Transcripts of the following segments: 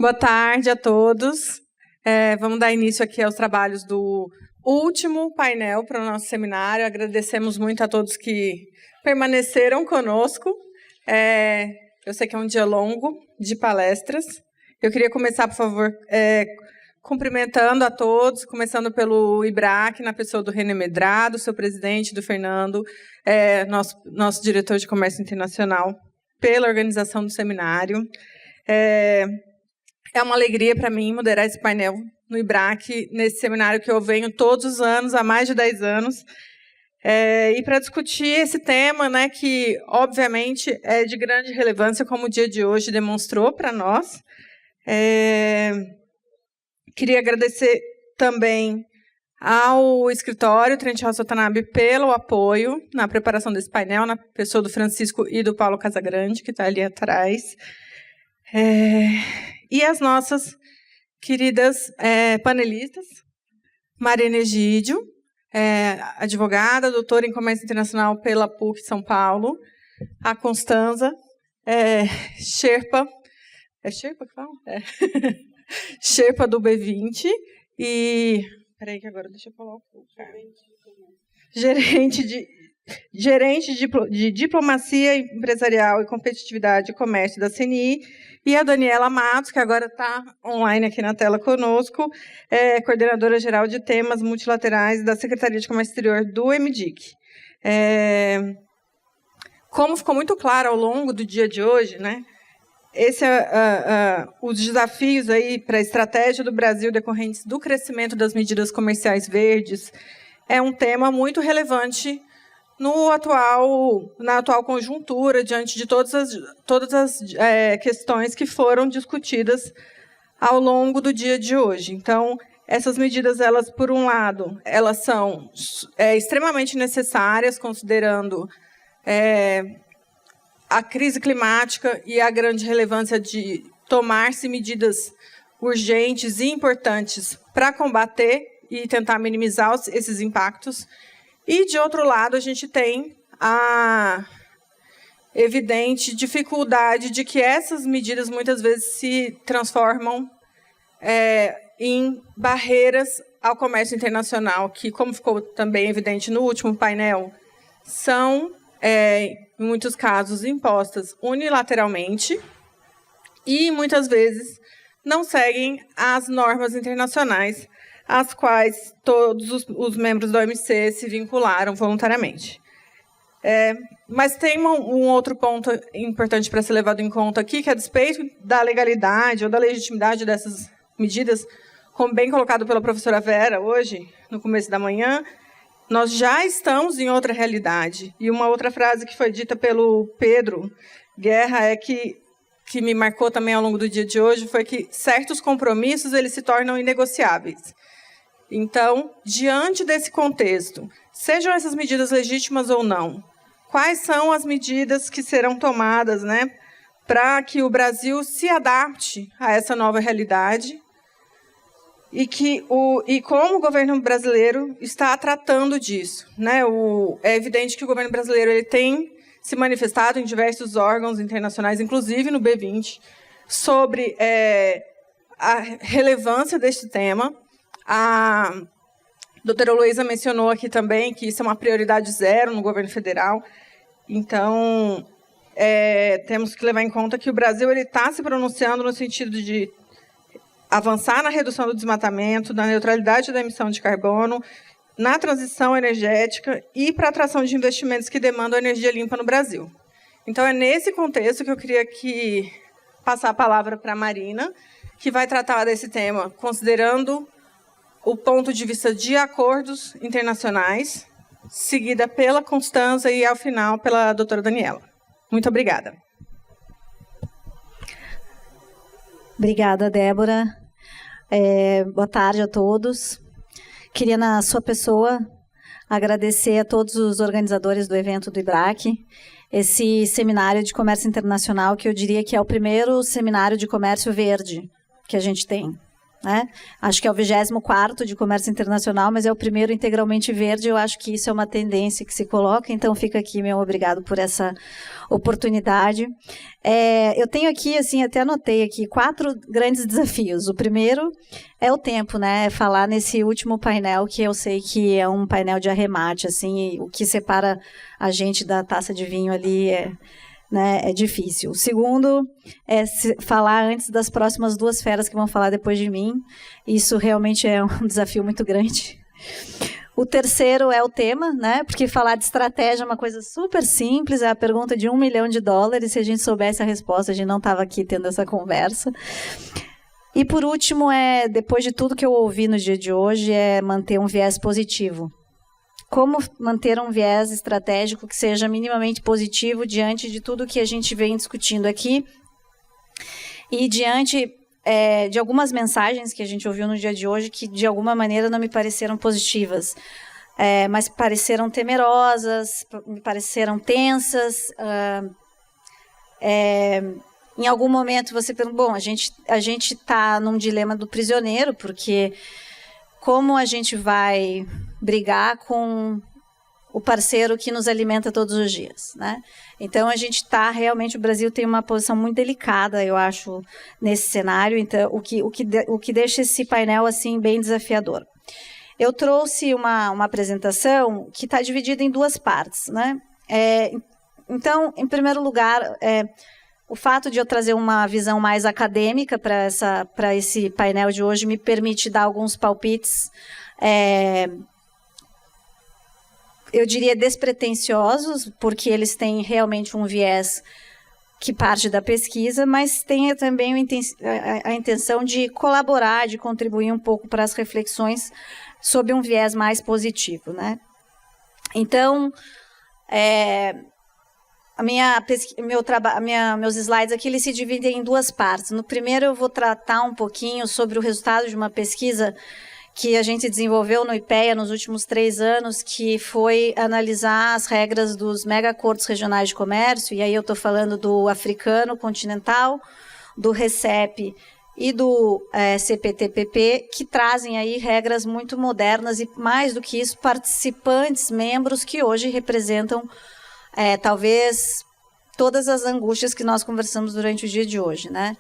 Boa tarde a todos. Vamos dar início aqui aos trabalhos do último painel para o nosso seminário. Agradecemos muito a todos que permaneceram conosco. Eu sei que é um dia longo de palestras. Eu queria começar, por favor, cumprimentando a todos, começando pelo IBRAC, na pessoa do René Medrado, seu presidente, do Fernando, nosso diretor de Comércio Internacional, pela organização do seminário. É uma alegria para mim moderar esse painel no IBRAC, nesse seminário que eu venho todos os anos, há mais de 10 anos, e para discutir esse tema, né, que, obviamente, é de grande relevância, como o dia de hoje demonstrou para nós. Queria agradecer também ao escritório Trent House Watanabe pelo apoio na preparação desse painel, na pessoa do Francisco e do Paulo Casagrande, que está ali atrás. E as nossas queridas panelistas, Marina Egídio, advogada, doutora em Comércio Internacional pela PUC São Paulo, a Constanza, Sherpa, Sherpa que fala? Sherpa do B20, e... Peraí que agora deixa eu colocar o cara. Gerente de Diplomacia Empresarial e Competitividade e Comércio da CNI, e a Daniela Matos, que agora está online aqui na tela conosco, coordenadora geral de temas multilaterais da Secretaria de Comércio Exterior do MDIC. Como ficou muito claro ao longo do dia de hoje, né, os desafios aí para a estratégia do Brasil decorrentes do crescimento das medidas comerciais verdes é um tema muito relevante na atual conjuntura, diante de todas as questões que foram discutidas ao longo do dia de hoje. Então, essas medidas, elas, por um lado, elas são extremamente necessárias, considerando a crise climática e a grande relevância de tomar-se medidas urgentes e importantes para combater e tentar minimizar esses impactos. E, de outro lado, a gente tem a evidente dificuldade de que essas medidas, muitas vezes, se transformam em barreiras ao comércio internacional, que, como ficou também evidente no último painel, são, em muitos casos, impostas unilateralmente e, muitas vezes, não seguem as normas internacionais às quais todos os membros da OMC se vincularam voluntariamente. Mas tem um outro ponto importante para ser levado em conta aqui, que, a despeito da legalidade ou da legitimidade dessas medidas, como bem colocado pela professora Vera hoje, no começo da manhã, nós já estamos em outra realidade. E uma outra frase que foi dita pelo Pedro Guerra que me marcou também ao longo do dia de hoje, foi que certos compromissos eles se tornam inegociáveis. Então, diante desse contexto, sejam essas medidas legítimas ou não, quais são as medidas que serão tomadas, né, para que o Brasil se adapte a essa nova realidade e como o governo brasileiro está tratando disso, né? É evidente que o governo brasileiro ele tem se manifestado em diversos órgãos internacionais, inclusive no B20, sobre a relevância deste tema. A doutora Heloísa mencionou aqui também que isso é uma prioridade zero no governo federal. Então, temos que levar em conta que o Brasil está se pronunciando no sentido de avançar na redução do desmatamento, na neutralidade da emissão de carbono, na transição energética e para a atração de investimentos que demandam energia limpa no Brasil. Então, é nesse contexto que eu queria passar a palavra para a Marina, que vai tratar desse tema, considerando o ponto de vista de acordos internacionais, seguida pela Constanza e, ao final, pela doutora Daniela. Muito obrigada. Obrigada, Débora. Boa tarde a todos. Queria, na sua pessoa, agradecer a todos os organizadores do evento do IBRAC, esse seminário de comércio internacional, que eu diria que é o primeiro seminário de comércio verde que a gente tem. né? Acho que é o 24º de comércio internacional, mas é o primeiro integralmente verde. Eu acho que isso é uma tendência que se coloca, então fica aqui meu obrigado por essa oportunidade. Eu tenho aqui, assim, até anotei aqui, 4 grandes desafios. O primeiro é o tempo, né? Falar nesse último painel, que eu sei que é um painel de arremate, assim, e o que separa a gente da taça de vinho ali é difícil. O segundo é falar antes das próximas 2 feras que vão falar depois de mim. Isso realmente é um desafio muito grande. O terceiro é o tema, né? Porque falar de estratégia é uma coisa super simples, é a pergunta de $1 milhão. Se a gente soubesse a resposta, a gente não estava aqui tendo essa conversa. E por último, depois de tudo que eu ouvi no dia de hoje, é manter um viés positivo. Como manter um viés estratégico que seja minimamente positivo diante de tudo que a gente vem discutindo aqui e diante de algumas mensagens que a gente ouviu no dia de hoje que, de alguma maneira, não me pareceram positivas, mas pareceram temerosas, me pareceram tensas. Em algum momento você pergunta, bom, a gente está num dilema do prisioneiro, porque como a gente vai brigar com o parceiro que nos alimenta todos os dias, né? Então, a gente está realmente, o Brasil tem uma posição muito delicada, eu acho, nesse cenário, então, o que deixa esse painel, assim, bem desafiador. Eu trouxe uma apresentação que está dividida em 2 partes, né? Então, em primeiro lugar, o fato de eu trazer uma visão mais acadêmica para esse painel de hoje me permite dar alguns palpites, eu diria despretensiosos, porque eles têm realmente um viés que parte da pesquisa, mas tem também a intenção de colaborar, de contribuir um pouco para as reflexões sob um viés mais positivo, né? Então, meus slides aqui eles se dividem em 2 partes. No primeiro, eu vou tratar um pouquinho sobre o resultado de uma pesquisa que a gente desenvolveu no IPEA nos últimos 3 anos, que foi analisar as regras dos mega-acordos regionais de comércio, e aí eu estou falando do africano continental, do RCEP e do CPTPP, que trazem aí regras muito modernas e, mais do que isso, participantes, membros que hoje representam talvez todas as angústias que nós conversamos durante o dia de hoje, né?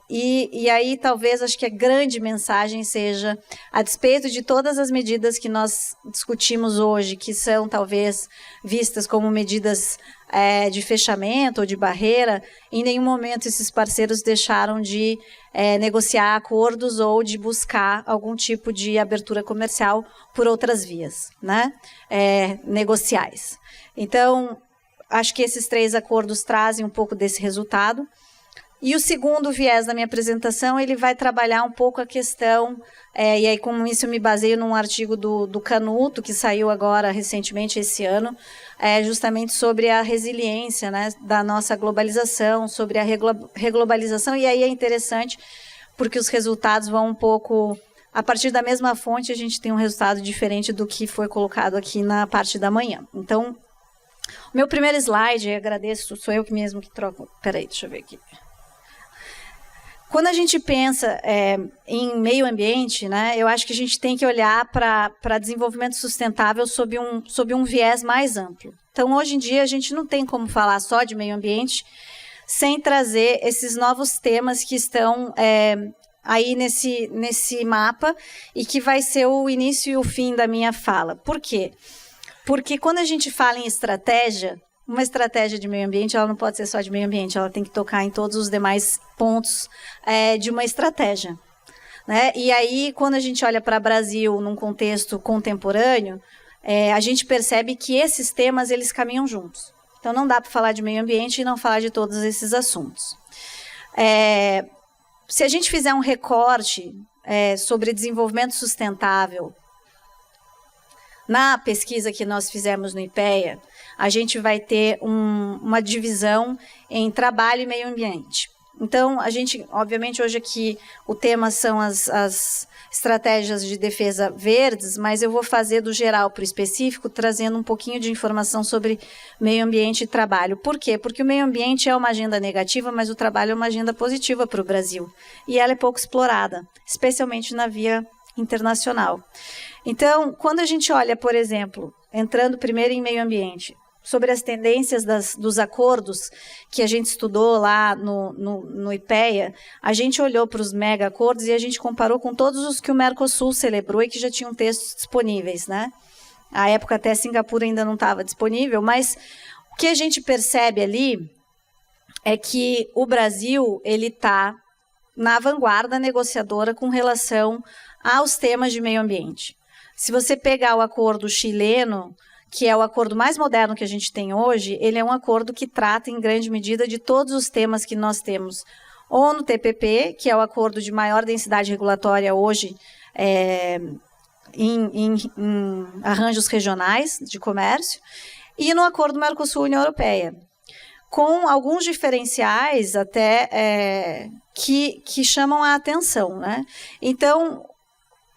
E aí, talvez, acho que a grande mensagem seja, a despeito de todas as medidas que nós discutimos hoje, que são, talvez, vistas como medidas de fechamento ou de barreira, em nenhum momento esses parceiros deixaram de negociar acordos ou de buscar algum tipo de abertura comercial por outras vias, né? Negociais. Então, acho que esses 3 acordos trazem um pouco desse resultado. E o segundo viés da minha apresentação, ele vai trabalhar um pouco a questão, e aí com isso eu me baseio num artigo do Canuto, que saiu agora recentemente esse ano, justamente sobre a resiliência, né, da nossa globalização, sobre a reglobalização, e aí é interessante porque os resultados vão um pouco, a partir da mesma fonte a gente tem um resultado diferente do que foi colocado aqui na parte da manhã. Então, o meu primeiro slide, agradeço, sou eu que mesmo que troco, peraí, deixa eu ver aqui. Quando a gente pensa em meio ambiente, né, eu acho que a gente tem que olhar para desenvolvimento sustentável sob um viés mais amplo. Então, hoje em dia, a gente não tem como falar só de meio ambiente sem trazer esses novos temas que estão aí nesse mapa e que vai ser o início e o fim da minha fala. Por quê? Porque quando a gente fala em estratégia, uma estratégia de meio ambiente, ela não pode ser só de meio ambiente, ela tem que tocar em todos os demais pontos de uma estratégia, né? E aí, quando a gente olha para o Brasil num contexto contemporâneo, a gente percebe que esses temas, eles caminham juntos. Então, não dá para falar de meio ambiente e não falar de todos esses assuntos. Se a gente fizer um recorte sobre desenvolvimento sustentável, na pesquisa que nós fizemos no IPEA, a gente vai ter uma divisão em trabalho e meio ambiente. Então, a gente, obviamente, hoje aqui o tema são estratégias de defesa verdes, mas eu vou fazer do geral para o específico, trazendo um pouquinho de informação sobre meio ambiente e trabalho. Por quê? Porque o meio ambiente é uma agenda negativa, mas o trabalho é uma agenda positiva para o Brasil. E ela é pouco explorada, especialmente na via internacional. Então, quando a gente olha, por exemplo, entrando primeiro em meio ambiente, sobre as tendências dos acordos que a gente estudou lá no IPEA, a gente olhou para os mega acordos e a gente comparou com todos os que o Mercosul celebrou e que já tinham textos disponíveis, né? À época até Singapura ainda não estava disponível, mas o que a gente percebe ali é que o Brasil ele está na vanguarda negociadora com relação aos temas de meio ambiente. Se você pegar o acordo chileno, que é o acordo mais moderno que a gente tem hoje, ele é um acordo que trata, em grande medida, de todos os temas que nós temos. Ou no TPP, que é o acordo de maior densidade regulatória hoje, em arranjos regionais de comércio, e no acordo Mercosul-União Europeia, com alguns diferenciais até que chamam a atenção, né? Então,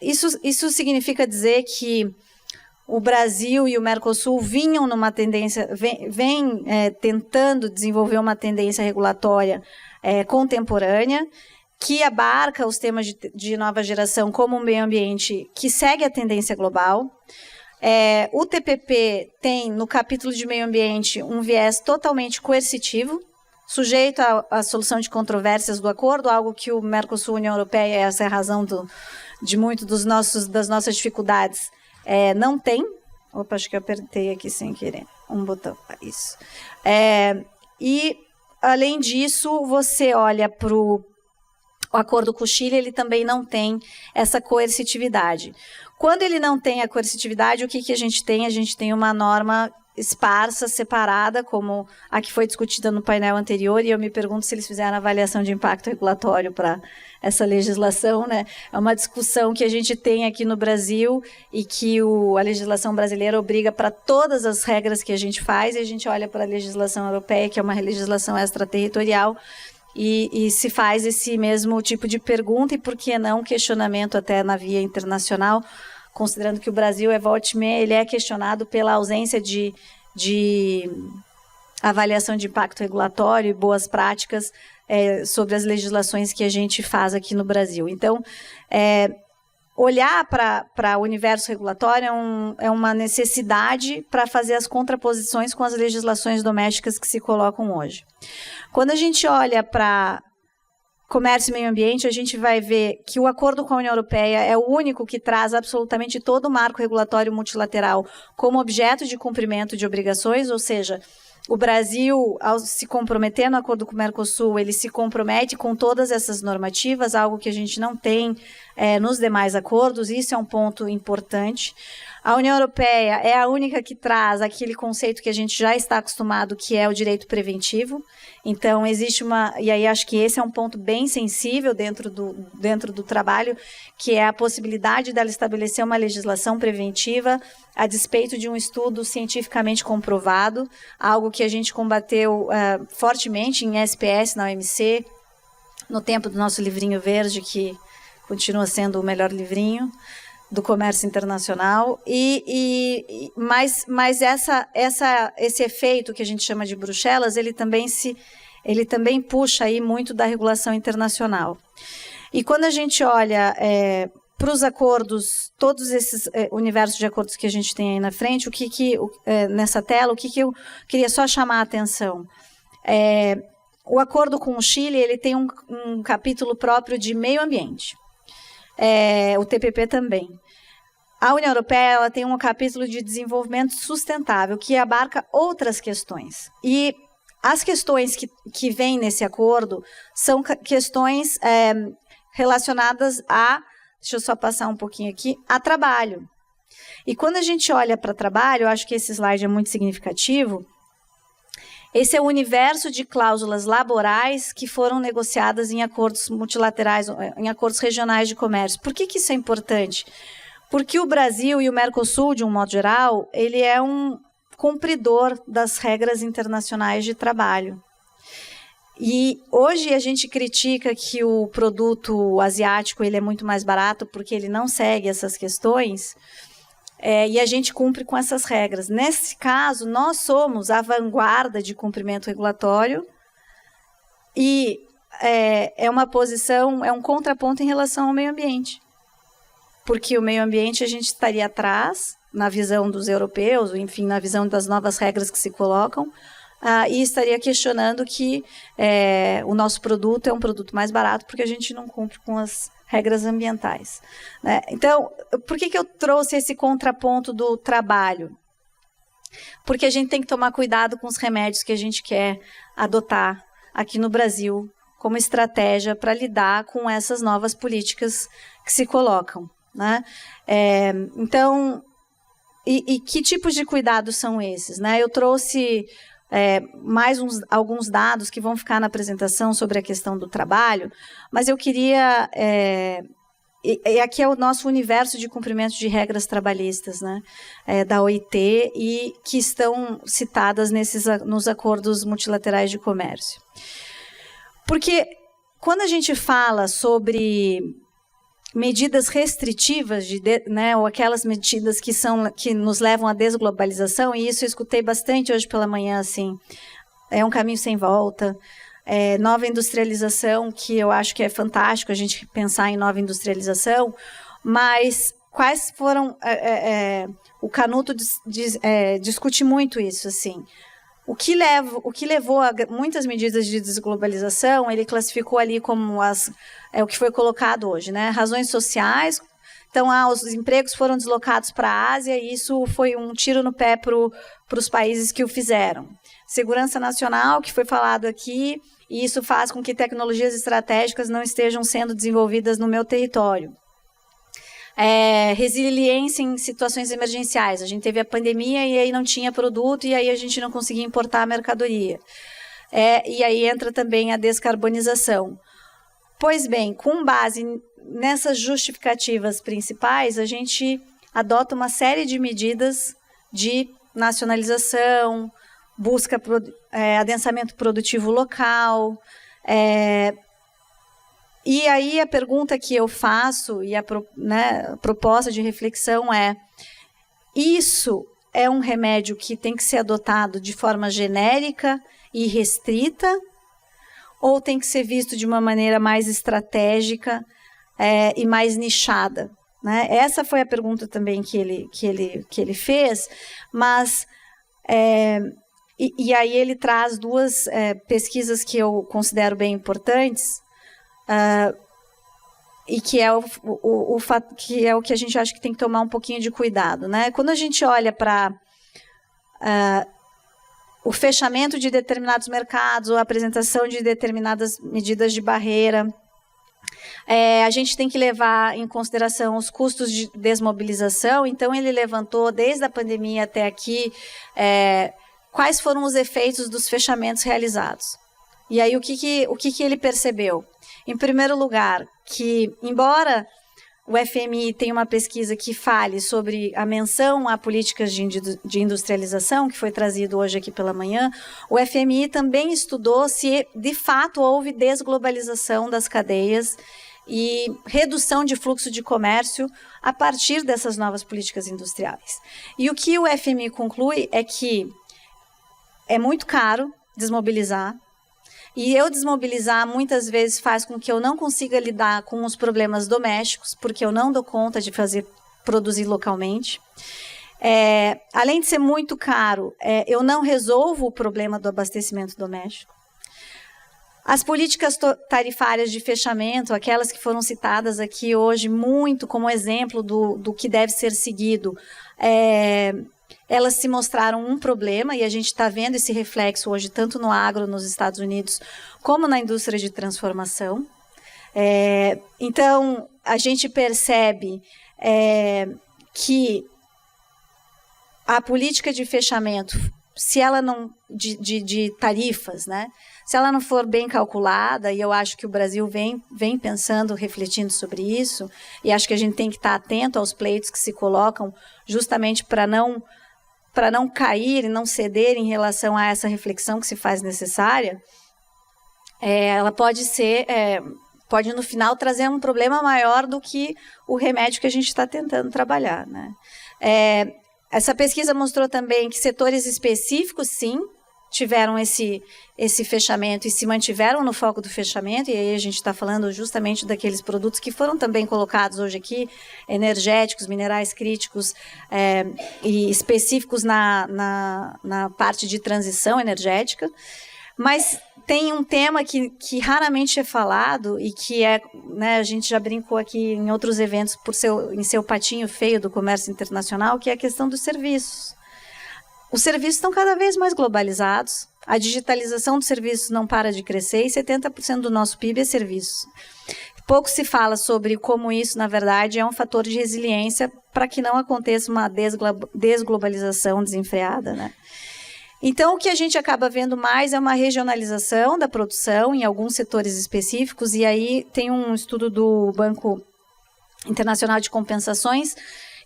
isso significa dizer que o Brasil e o Mercosul vinham numa tendência, vem tentando desenvolver uma tendência regulatória contemporânea, que abarca os temas de nova geração, como o meio ambiente, que segue a tendência global. O TPP tem, no capítulo de meio ambiente, um viés totalmente coercitivo, sujeito à solução de controvérsias do acordo, algo que o Mercosul e a União Europeia, essa é a razão de muito das nossas dificuldades, não tem. Opa, acho que eu apertei aqui sem querer um botão. Isso. E, além disso, você olha para o acordo com o Chile, ele também não tem essa coercitividade. Quando ele não tem a coercitividade, o que a gente tem? A gente tem uma norma esparsa, separada, como a que foi discutida no painel anterior, e eu me pergunto se eles fizeram avaliação de impacto regulatório para essa legislação, né? É uma discussão que a gente tem aqui no Brasil e que a legislação brasileira obriga para todas as regras que a gente faz, e a gente olha para a legislação europeia, que é uma legislação extraterritorial, e se faz esse mesmo tipo de pergunta, e por que não questionamento até na via internacional, considerando que o Brasil, volte e meia, ele é questionado pela ausência de avaliação de impacto regulatório e boas práticas sobre as legislações que a gente faz aqui no Brasil. Então, olhar para o universo regulatório é uma necessidade para fazer as contraposições com as legislações domésticas que se colocam hoje. Quando a gente olha para comércio e meio ambiente, a gente vai ver que o acordo com a União Europeia é o único que traz absolutamente todo o marco regulatório multilateral como objeto de cumprimento de obrigações, ou seja, o Brasil, ao se comprometer no acordo com o Mercosul, ele se compromete com todas essas normativas, algo que a gente não tem nos demais acordos, isso é um ponto importante. A União Europeia é a única que traz aquele conceito que a gente já está acostumado, que é o direito preventivo. Então, existe e aí acho que esse é um ponto bem sensível dentro do trabalho, que é a possibilidade dela estabelecer uma legislação preventiva a despeito de um estudo cientificamente comprovado, algo que a gente combateu fortemente em SPS, na OMC, no tempo do nosso livrinho verde, que continua sendo o melhor livrinho do comércio internacional, mas esse efeito que a gente chama de Bruxelas, ele também puxa aí muito da regulação internacional. E quando a gente olha para os acordos, todos esses universos de acordos que a gente tem aí na frente, nessa tela, o que eu queria só chamar a atenção? O acordo com o Chile, ele tem um capítulo próprio de meio ambiente. O TPP também. A União Europeia, ela tem um capítulo de desenvolvimento sustentável que abarca outras questões. E as questões que vêm nesse acordo são questões relacionadas deixa eu só passar um pouquinho aqui, a trabalho. E quando a gente olha para trabalho, eu acho que esse slide é muito significativo. Esse é o universo de cláusulas laborais que foram negociadas em acordos multilaterais, em acordos regionais de comércio. Por que isso é importante? Porque o Brasil e o Mercosul, de um modo geral, ele é um cumpridor das regras internacionais de trabalho. E hoje a gente critica que o produto asiático ele é muito mais barato porque ele não segue essas questões, e a gente cumpre com essas regras. Nesse caso, nós somos a vanguarda de cumprimento regulatório e é uma posição, é um contraponto em relação ao meio ambiente. Porque o meio ambiente a gente estaria atrás, na visão dos europeus, enfim, na visão das novas regras que se colocam, e estaria questionando que o nosso produto é um produto mais barato porque a gente não cumpre com as regras ambientais, né? Então, por que eu trouxe esse contraponto do trabalho? Porque a gente tem que tomar cuidado com os remédios que a gente quer adotar aqui no Brasil como estratégia para lidar com essas novas políticas que se colocam, né? Então, e que tipos de cuidados são esses, né? Eu trouxe mais alguns dados que vão ficar na apresentação sobre a questão do trabalho, mas eu queria... E aqui é o nosso universo de cumprimento de regras trabalhistas, né, da OIT, e que estão citadas nos acordos multilaterais de comércio. Porque quando a gente fala sobre medidas restritivas, né, ou aquelas medidas que nos levam à desglobalização, e isso eu escutei bastante hoje pela manhã, assim, é um caminho sem volta, nova industrialização, que eu acho que é fantástico a gente pensar em nova industrialização, mas quais foram... o Canuto discute muito isso, assim. O que levou a muitas medidas de desglobalização, ele classificou ali como o que foi colocado hoje, né? Razões sociais. Então, os empregos foram deslocados para a Ásia e isso foi um tiro no pé para os países que o fizeram. Segurança nacional, que foi falado aqui, e isso faz com que tecnologias estratégicas não estejam sendo desenvolvidas no meu território. Resiliência em situações emergenciais. A gente teve a pandemia e aí não tinha produto e aí a gente não conseguia importar a mercadoria. E aí entra também a descarbonização. Pois bem, com base nessas justificativas principais, a gente adota uma série de medidas de nacionalização, busca adensamento produtivo local, e aí a pergunta que eu faço e a proposta de reflexão isso é um remédio que tem que ser adotado de forma genérica e restrita ou tem que ser visto de uma maneira mais estratégica e mais nichada, né? Essa foi a pergunta também que ele fez, mas... E aí ele traz duas pesquisas que eu considero bem importantes, e que é o que a gente acha que tem que tomar um pouquinho de cuidado, né? Quando a gente olha para o fechamento de determinados mercados ou a apresentação de determinadas medidas de barreira, a gente tem que levar em consideração os custos de desmobilização. Então, ele levantou, desde a pandemia até aqui, quais foram os efeitos dos fechamentos realizados. E aí, o que ele percebeu? Em primeiro lugar, que, embora o FMI tenha uma pesquisa que fale sobre a menção a políticas de industrialização, que foi trazido hoje aqui pela manhã, o FMI também estudou se, de fato, houve desglobalização das cadeias e redução de fluxo de comércio a partir dessas novas políticas industriais. E o que o FMI conclui é que é muito caro desmobilizar, e eu desmobilizar muitas vezes faz com que eu não consiga lidar com os problemas domésticos, porque eu não dou conta de produzir localmente. Além de ser muito caro, eu não resolvo o problema do abastecimento doméstico. As políticas tarifárias de fechamento, aquelas que foram citadas aqui hoje muito como exemplo do que deve ser seguido, elas se mostraram um problema, e a gente está vendo esse reflexo hoje tanto no agro nos Estados Unidos como na indústria de transformação. Então, a gente percebe que a política de fechamento, se ela não de tarifas, né, se ela não for bem calculada, e eu acho que o Brasil vem pensando, refletindo sobre isso, e acho que a gente tem que estar atento aos pleitos que se colocam justamente para não cair e não ceder em relação a essa reflexão que se faz necessária, ela pode ser, pode no final trazer um problema maior do que o remédio que a gente está tentando trabalhar, né? Essa pesquisa mostrou também que setores específicos, sim, tiveram esse fechamento e se mantiveram no foco do fechamento, e aí a gente está falando justamente daqueles produtos que foram também colocados hoje aqui, energéticos, minerais críticos e específicos na parte de transição energética. Mas tem um tema que raramente é falado e que né, a gente já brincou aqui em outros eventos em seu patinho feio do comércio internacional, que é a questão dos serviços. Os serviços estão cada vez mais globalizados, a digitalização dos serviços não para de crescer e 70% do nosso PIB é serviços. Pouco se fala sobre como isso, na verdade, é um fator de resiliência para que não aconteça uma desglobalização desenfreada, né? Então, o que a gente acaba vendo mais é uma regionalização da produção em alguns setores específicos, e aí tem um estudo do Banco Internacional de Compensações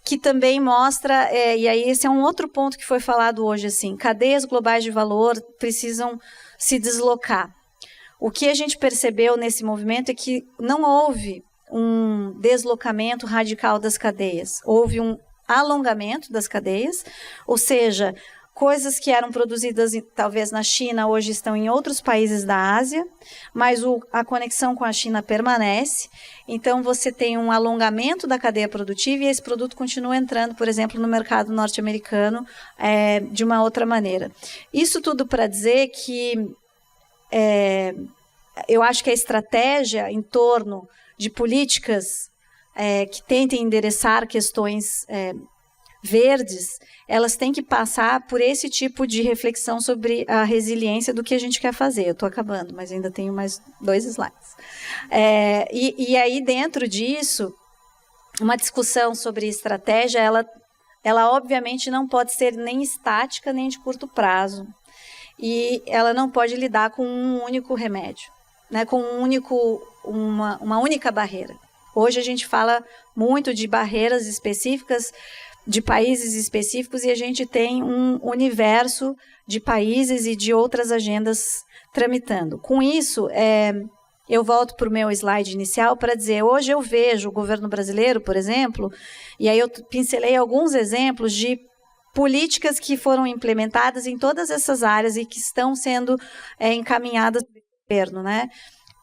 que também mostra, e aí esse é um outro ponto que foi falado hoje, assim, cadeias globais de valor precisam se deslocar. O que a gente percebeu nesse movimento é que não houve um deslocamento radical das cadeias, houve um alongamento das cadeias, ou seja, coisas que eram produzidas talvez na China hoje estão em outros países da Ásia, mas a conexão com a China permanece. Então você tem um alongamento da cadeia produtiva e esse produto continua entrando, por exemplo, no mercado norte-americano de uma outra maneira. Isso tudo para dizer que eu acho que a estratégia em torno de políticas que tentem endereçar questões verdes, elas têm que passar por esse tipo de reflexão sobre a resiliência do que a gente quer fazer. Eu estou acabando, mas ainda tenho mais 2 slides. E aí, dentro disso, uma discussão sobre estratégia, ela obviamente não pode ser nem estática, nem de curto prazo. E ela não pode lidar com um único remédio, né, com uma única barreira. Hoje a gente fala muito de barreiras específicas, de países específicos, e a gente tem um universo de países e de outras agendas tramitando. Com isso, eu volto para o meu slide inicial para dizer, hoje eu vejo o governo brasileiro, por exemplo, e aí eu pincelei alguns exemplos de políticas que foram implementadas em todas essas áreas e que estão sendo encaminhadas pelo governo, né?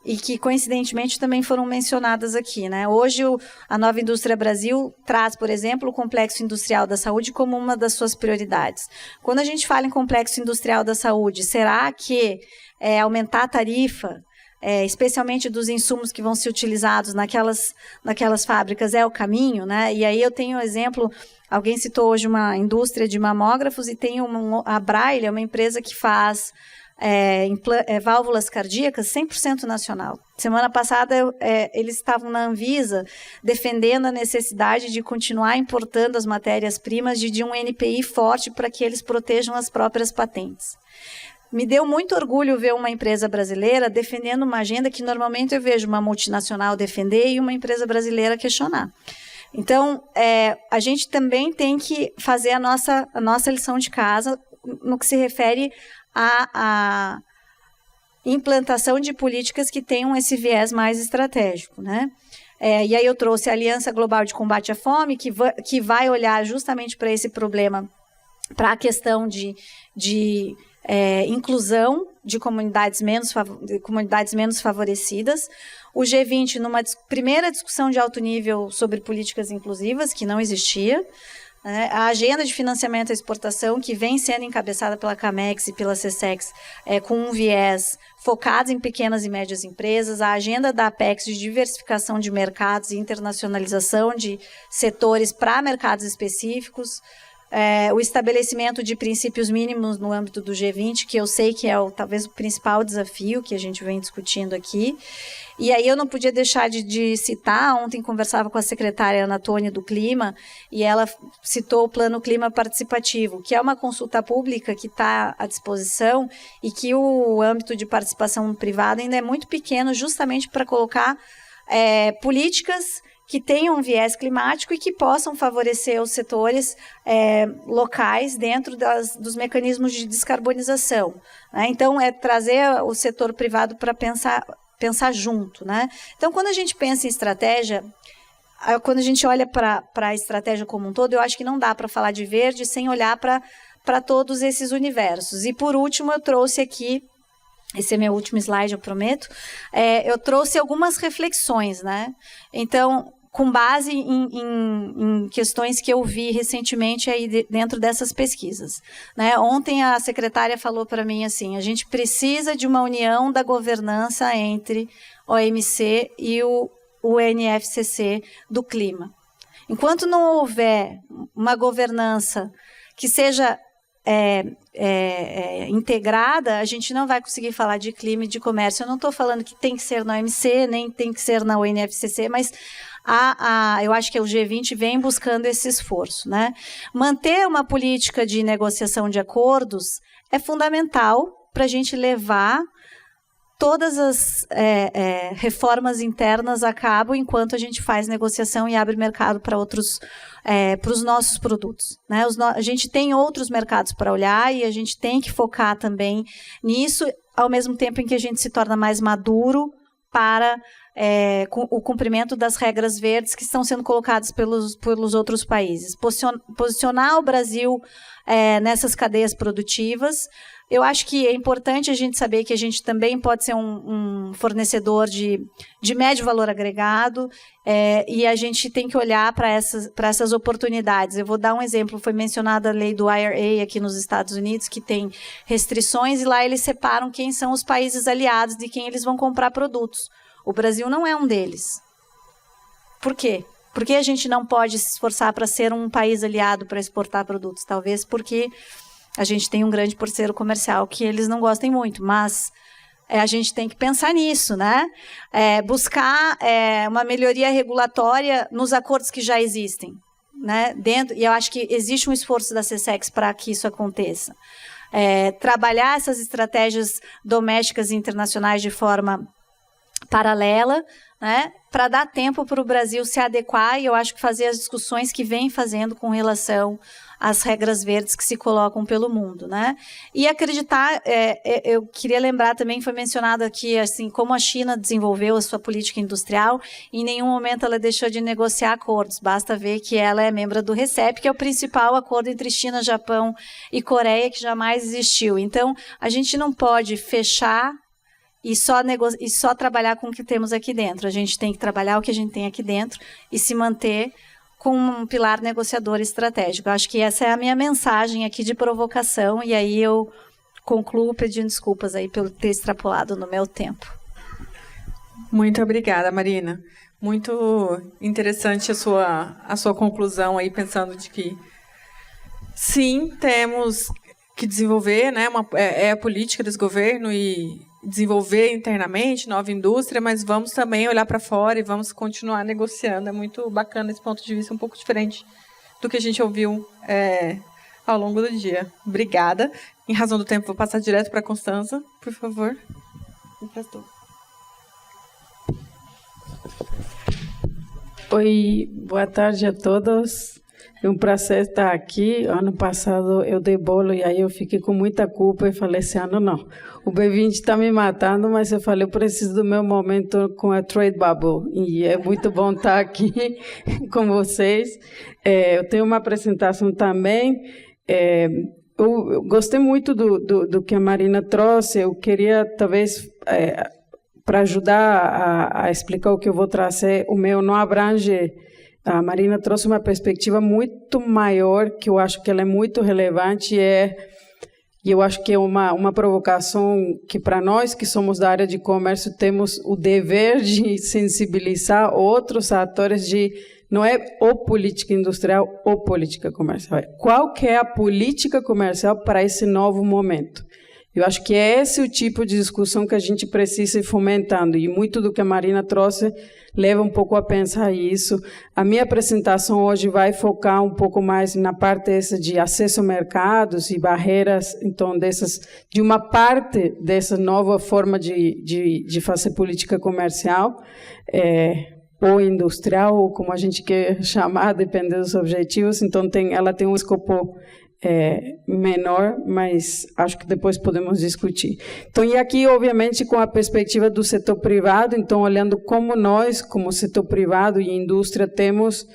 E que, coincidentemente, também foram mencionadas aqui, né? Hoje, a Nova Indústria Brasil traz, por exemplo, o Complexo Industrial da Saúde como uma das suas prioridades. Quando a gente fala em Complexo Industrial da Saúde, será que aumentar a tarifa, especialmente dos insumos que vão ser utilizados naquelas fábricas, é o caminho, né? E aí eu tenho um exemplo, alguém citou hoje uma indústria de mamógrafos e tem a Braille, é uma empresa que faz válvulas cardíacas 100% nacional. Semana passada eles estavam na Anvisa defendendo a necessidade de continuar importando as matérias-primas de um NPI forte para que eles protejam as próprias patentes. Me deu muito orgulho ver uma empresa brasileira defendendo uma agenda que normalmente eu vejo uma multinacional defender e uma empresa brasileira questionar. Então, a gente também tem que fazer a nossa lição de casa no que se refere à implantação de políticas que tenham esse viés mais estratégico, né? E aí eu trouxe a Aliança Global de Combate à Fome, que vai olhar justamente para esse problema, para a questão de inclusão de comunidades menos favorecidas. O G20, numa primeira discussão de alto nível sobre políticas inclusivas, que não existia. A agenda de financiamento à exportação, que vem sendo encabeçada pela Camex e pela Secex, com um viés focado em pequenas e médias empresas, a agenda da Apex de diversificação de mercados e internacionalização de setores para mercados específicos, o estabelecimento de princípios mínimos no âmbito do G20, que eu sei que é talvez o principal desafio que a gente vem discutindo aqui. E aí eu não podia deixar de citar, ontem conversava com a secretária Ana Tônia do Clima, e ela citou o Plano Clima Participativo, que é uma consulta pública que está à disposição e que o âmbito de participação privada ainda é muito pequeno, justamente para colocar políticas que tenham um viés climático e que possam favorecer os setores locais dentro dos mecanismos de descarbonização, né? Então, é trazer o setor privado para pensar junto, né? Então, quando a gente pensa em estratégia, quando a gente olha para a estratégia como um todo, eu acho que não dá para falar de verde sem olhar para todos esses universos. E, por último, eu trouxe aqui, esse é meu último slide, eu prometo, eu trouxe algumas reflexões, né? Então, com base em questões que eu vi recentemente aí dentro dessas pesquisas, né? Ontem a secretária falou para mim assim, a gente precisa de uma união da governança entre OMC e o UNFCCC do clima. Enquanto não houver uma governança que seja integrada, a gente não vai conseguir falar de clima e de comércio. Eu não estou falando que tem que ser na OMC, nem tem que ser na UNFCCC, mas eu acho que o G20 vem buscando esse esforço, né? Manter uma política de negociação de acordos é fundamental para a gente levar todas as reformas internas a cabo enquanto a gente faz negociação e abre mercado para os nossos produtos, né? A gente tem outros mercados para olhar e a gente tem que focar também nisso, ao mesmo tempo em que a gente se torna mais maduro para o cumprimento das regras verdes que estão sendo colocadas pelos outros países. Posicionar o Brasil nessas cadeias produtivas. Eu acho que é importante a gente saber que a gente também pode ser um fornecedor de médio valor agregado, e a gente tem que olhar para essas oportunidades. Eu vou dar um exemplo, foi mencionada a lei do IRA aqui nos Estados Unidos, que tem restrições, e lá eles separam quem são os países aliados de quem eles vão comprar produtos. O Brasil não é um deles. Por quê? Por que a gente não pode se esforçar para ser um país aliado para exportar produtos? Talvez porque a gente tem um grande parceiro comercial que eles não gostem muito, mas a gente tem que pensar nisso, né? Buscar uma melhoria regulatória nos acordos que já existem, né? E eu acho que existe um esforço da SESEX para que isso aconteça. Trabalhar essas estratégias domésticas e internacionais de forma paralela, né, para dar tempo para o Brasil se adequar, e eu acho que fazer as discussões que vem fazendo com relação às regras verdes que se colocam pelo mundo, né? E acreditar, eu queria lembrar também, foi mencionado aqui, assim, como a China desenvolveu a sua política industrial, em nenhum momento ela deixou de negociar acordos, basta ver que ela é membro do RCEP, que é o principal acordo entre China, Japão e Coreia, que jamais existiu. Então, a gente não pode fechar e só trabalhar com o que temos aqui dentro. A gente tem que trabalhar o que a gente tem aqui dentro e se manter com um pilar negociador estratégico. Eu acho que essa é a minha mensagem aqui de provocação, e aí eu concluo pedindo desculpas aí pelo ter extrapolado no meu tempo. Muito obrigada, Marina. Muito interessante a sua conclusão aí, pensando de que sim, temos que desenvolver, né, a política desse governo e desenvolver internamente nova indústria, mas vamos também olhar para fora e vamos continuar negociando. É muito bacana esse ponto de vista, um pouco diferente do que a gente ouviu ao longo do dia. Obrigada. Em razão do tempo, vou passar direto para a Constanza, por favor. Oi, boa tarde a todos. É um prazer estar aqui. Ano passado eu dei bolo e aí eu fiquei com muita culpa e falei, esse ano não. O B20 está me matando, mas eu falei, eu preciso do meu momento com a Trade Bubble. E é muito bom estar aqui com vocês. Eu tenho uma apresentação também. Eu gostei muito do que a Marina trouxe. Eu queria, talvez, para ajudar a explicar o que eu vou trazer, o meu não abrange. A Marina trouxe uma perspectiva muito maior, que eu acho que ela é muito relevante, e eu acho que é uma provocação que, para nós que somos da área de comércio, temos o dever de sensibilizar outros atores não é ou política industrial ou política comercial, qual que é a política comercial para esse novo momento. Eu acho que é esse o tipo de discussão que a gente precisa ir fomentando, e muito do que a Marina trouxe leva um pouco a pensar isso. A minha apresentação hoje vai focar um pouco mais na parte essa de acesso a mercados e barreiras, então, de uma parte dessa nova forma de fazer política comercial. ou industrial, ou como a gente quer chamar, depende dos objetivos. Então, ela tem um escopo menor, mas acho que depois podemos discutir. Então, e aqui, obviamente, com a perspectiva do setor privado, então, olhando como nós, como setor privado e indústria, temos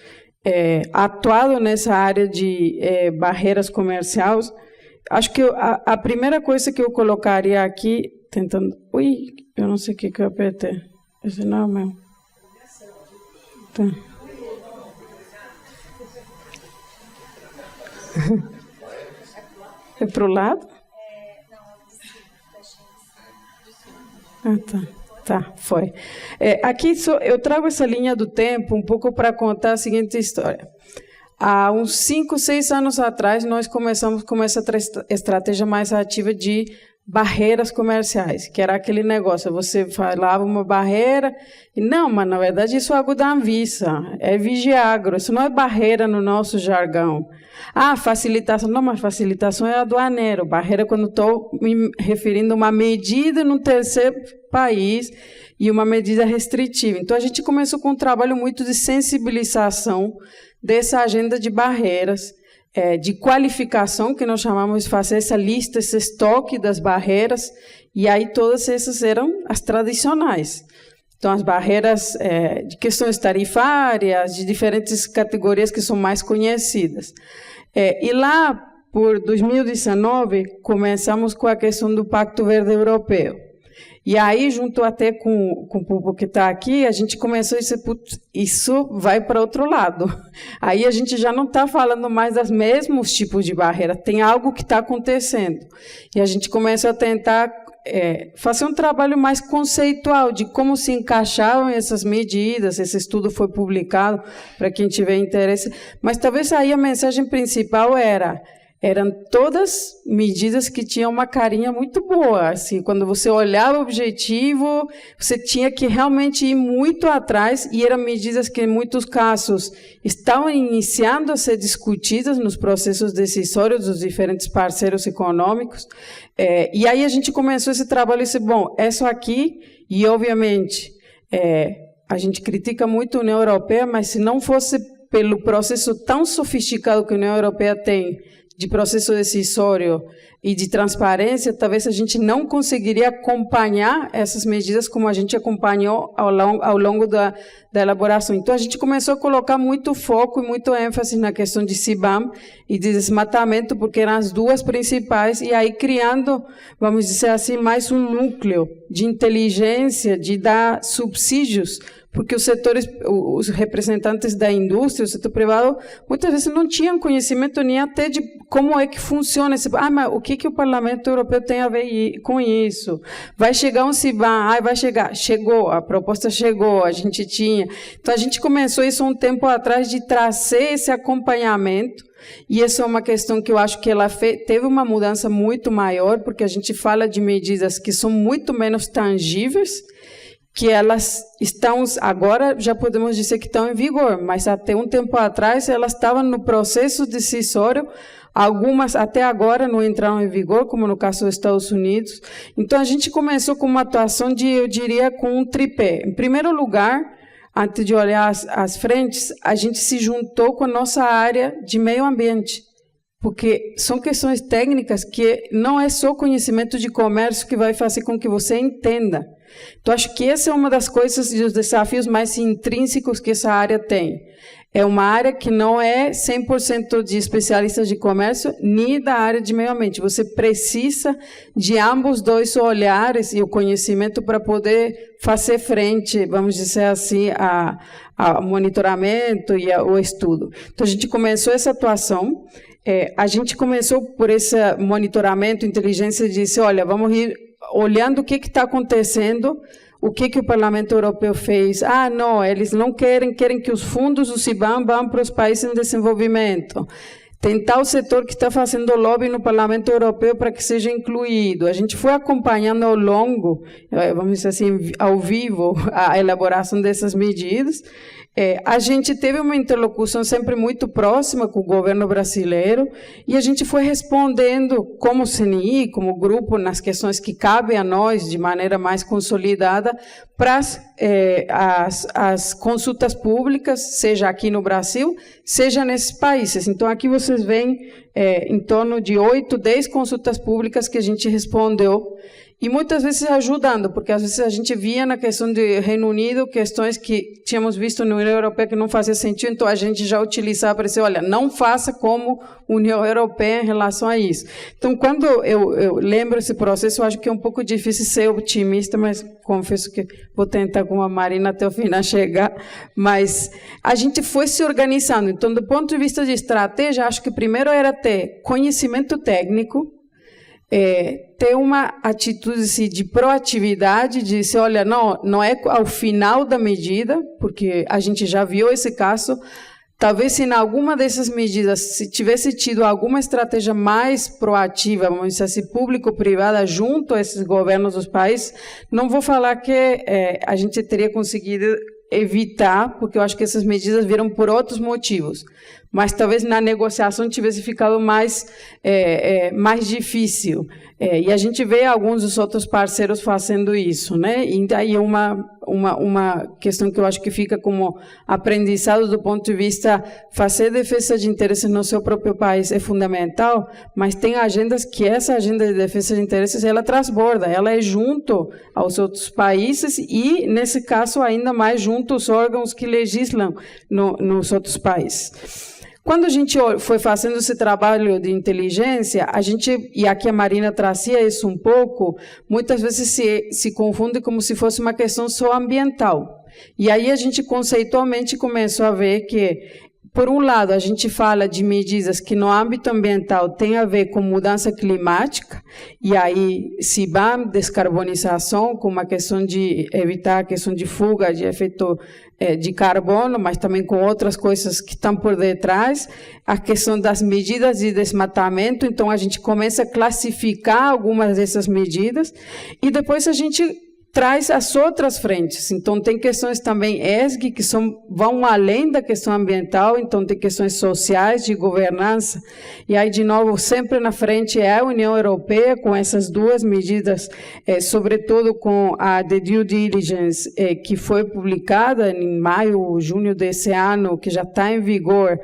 atuado nessa área de barreiras comerciais. Acho que a primeira coisa que eu colocaria aqui, tentando... Ui, eu não sei o que eu apertei. Esse não é o meu. Tá. É para o lado? Ah, tá. Tá, foi. Aqui eu trago essa linha do tempo um pouco para contar a seguinte história. Há uns 5, 6 anos atrás, nós começamos com essa estratégia mais ativa de barreiras comerciais, que era aquele negócio, você falava uma barreira, e não, mas na verdade isso é algo da Anvisa, é Vigiagro, isso não é barreira no nosso jargão. Ah, facilitação, não, mas facilitação é aduaneiro, barreira quando estou me referindo a uma medida no terceiro país e uma medida restritiva. Então, a gente começou com um trabalho muito de sensibilização dessa agenda de barreiras, de qualificação, que nós chamamos de fazer essa lista, esse estoque das barreiras, e aí todas essas eram as tradicionais. Então, as barreiras de questões tarifárias, de diferentes categorias que são mais conhecidas. E lá, por 2019, começamos com a questão do Pacto Verde Europeu. E aí, junto até com o público que está aqui, a gente começou a dizer, putz, isso vai para outro lado. Aí a gente já não está falando mais dos mesmos tipos de barreira, tem algo que está acontecendo. E a gente começou a tentar fazer um trabalho mais conceitual de como se encaixavam essas medidas. Esse estudo foi publicado para quem tiver interesse. Mas talvez aí a mensagem principal eram todas medidas que tinham uma carinha muito boa. Assim, quando você olhava o objetivo, você tinha que realmente ir muito atrás, e eram medidas que, em muitos casos, estavam iniciando a ser discutidas nos processos decisórios dos diferentes parceiros econômicos. E aí a gente começou esse trabalho e disse, bom, isso aqui, e obviamente a gente critica muito a União Europeia, mas se não fosse pelo processo tão sofisticado que a União Europeia tem, de processo decisório e de transparência, talvez a gente não conseguiria acompanhar essas medidas como a gente acompanhou ao longo da elaboração. Então, a gente começou a colocar muito foco e muito ênfase na questão de CBAM e de desmatamento, porque eram as duas principais, e aí criando, vamos dizer assim, mais um núcleo de inteligência, de dar subsídios, porque os setores, os representantes da indústria, o setor privado, muitas vezes não tinham conhecimento nem até de como é que funciona esse... mas o que o Parlamento Europeu tem a ver com isso? Vai chegar um CBAM? Vai chegar. Chegou, a proposta chegou, a gente tinha. Então, a gente começou isso um tempo atrás de trazer esse acompanhamento, e essa é uma questão que eu acho que ela teve uma mudança muito maior, porque a gente fala de medidas que são muito menos tangíveis, que elas estão, agora já podemos dizer que estão em vigor, mas até um tempo atrás elas estavam no processo decisório, algumas até agora não entraram em vigor, como no caso dos Estados Unidos. Então, a gente começou com uma atuação eu diria, com um tripé. Em primeiro lugar, antes de olhar as frentes, a gente se juntou com a nossa área de meio ambiente, porque são questões técnicas que não é só conhecimento de comércio que vai fazer com que você entenda. Então, acho que essa é uma das coisas e dos desafios mais intrínsecos que essa área tem. É uma área que não é 100% de especialistas de comércio, nem da área de meio ambiente. Você precisa de ambos dois olhares e o conhecimento para poder fazer frente, vamos dizer assim, ao monitoramento e ao estudo. Então, a gente começou essa atuação. A gente começou por esse monitoramento, inteligência, de dizer, olha, vamos ir olhando o que está acontecendo, o que o Parlamento Europeu fez. Não, eles não querem que os fundos do CBAM vão para os países em desenvolvimento. Tem tal setor que está fazendo lobby no Parlamento Europeu para que seja incluído. A gente foi acompanhando ao longo, vamos dizer assim, ao vivo, a elaboração dessas medidas. A gente teve uma interlocução sempre muito próxima com o governo brasileiro, e a gente foi respondendo como CNI, como grupo, nas questões que cabem a nós de maneira mais consolidada para as as consultas públicas, seja aqui no Brasil, seja nesses países. Então, aqui vocês veem em torno de 8, 10 consultas públicas que a gente respondeu, e muitas vezes ajudando, porque às vezes a gente via na questão do Reino Unido questões que tínhamos visto na União Europeia que não fazia sentido, então a gente já utilizava para dizer, olha, não faça como União Europeia em relação a isso. Então, quando eu lembro esse processo, eu acho que é um pouco difícil ser otimista, mas confesso que vou tentar com a Marina até o final chegar, mas a gente foi se organizando. Então, do ponto de vista de estratégia, acho que primeiro era ter conhecimento técnico, ter uma atitude assim, de proatividade, de dizer, olha, não é ao final da medida, porque a gente já viu esse caso, talvez se em alguma dessas medidas, se tivesse tido alguma estratégia mais proativa, vamos dizer assim, público-privada, junto a esses governos dos países, não vou falar que a gente teria conseguido evitar, porque eu acho que essas medidas viram por outros motivos, mas talvez na negociação tivesse ficado mais difícil. E a gente vê alguns dos outros parceiros fazendo isso, né? E daí uma questão que eu acho que fica como aprendizado do ponto de vista, fazer defesa de interesses no seu próprio país é fundamental, mas tem agendas que essa agenda de defesa de interesses, ela transborda, ela é junto aos outros países e, nesse caso, ainda mais junto aos órgãos que legislam nos outros países. Quando a gente foi fazendo esse trabalho de inteligência, a gente, e aqui a Marina trazia isso um pouco, muitas vezes se confunde como se fosse uma questão só ambiental. E aí a gente conceitualmente começou a ver que, por um lado, a gente fala de medidas que no âmbito ambiental tem a ver com mudança climática, e aí CBAM, descarbonização, com uma questão de evitar a questão de fuga de efeito de carbono, mas também com outras coisas que estão por detrás, a questão das medidas de desmatamento, então a gente começa a classificar algumas dessas medidas, e depois a gente traz as outras frentes. Então, tem questões também ESG, que vão além da questão ambiental, então tem questões sociais, de governança, e aí, de novo, sempre na frente é a União Europeia, com essas duas medidas, sobretudo com a The Due Diligence, que foi publicada em maio, junho desse ano, que já está em vigor,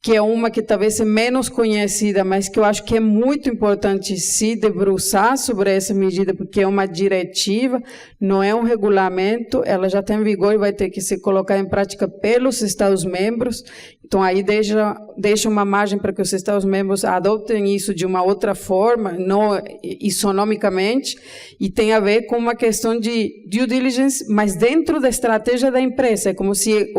que é uma que talvez é menos conhecida, mas que eu acho que é muito importante se debruçar sobre essa medida, porque é uma diretiva, não é um regulamento, ela já está em vigor e vai ter que ser colocada em prática pelos Estados-membros, então aí deixa uma margem para que os Estados-membros adotem isso de uma outra forma, não isonomicamente, e tem a ver com uma questão de due diligence, mas dentro da estratégia da empresa, é como se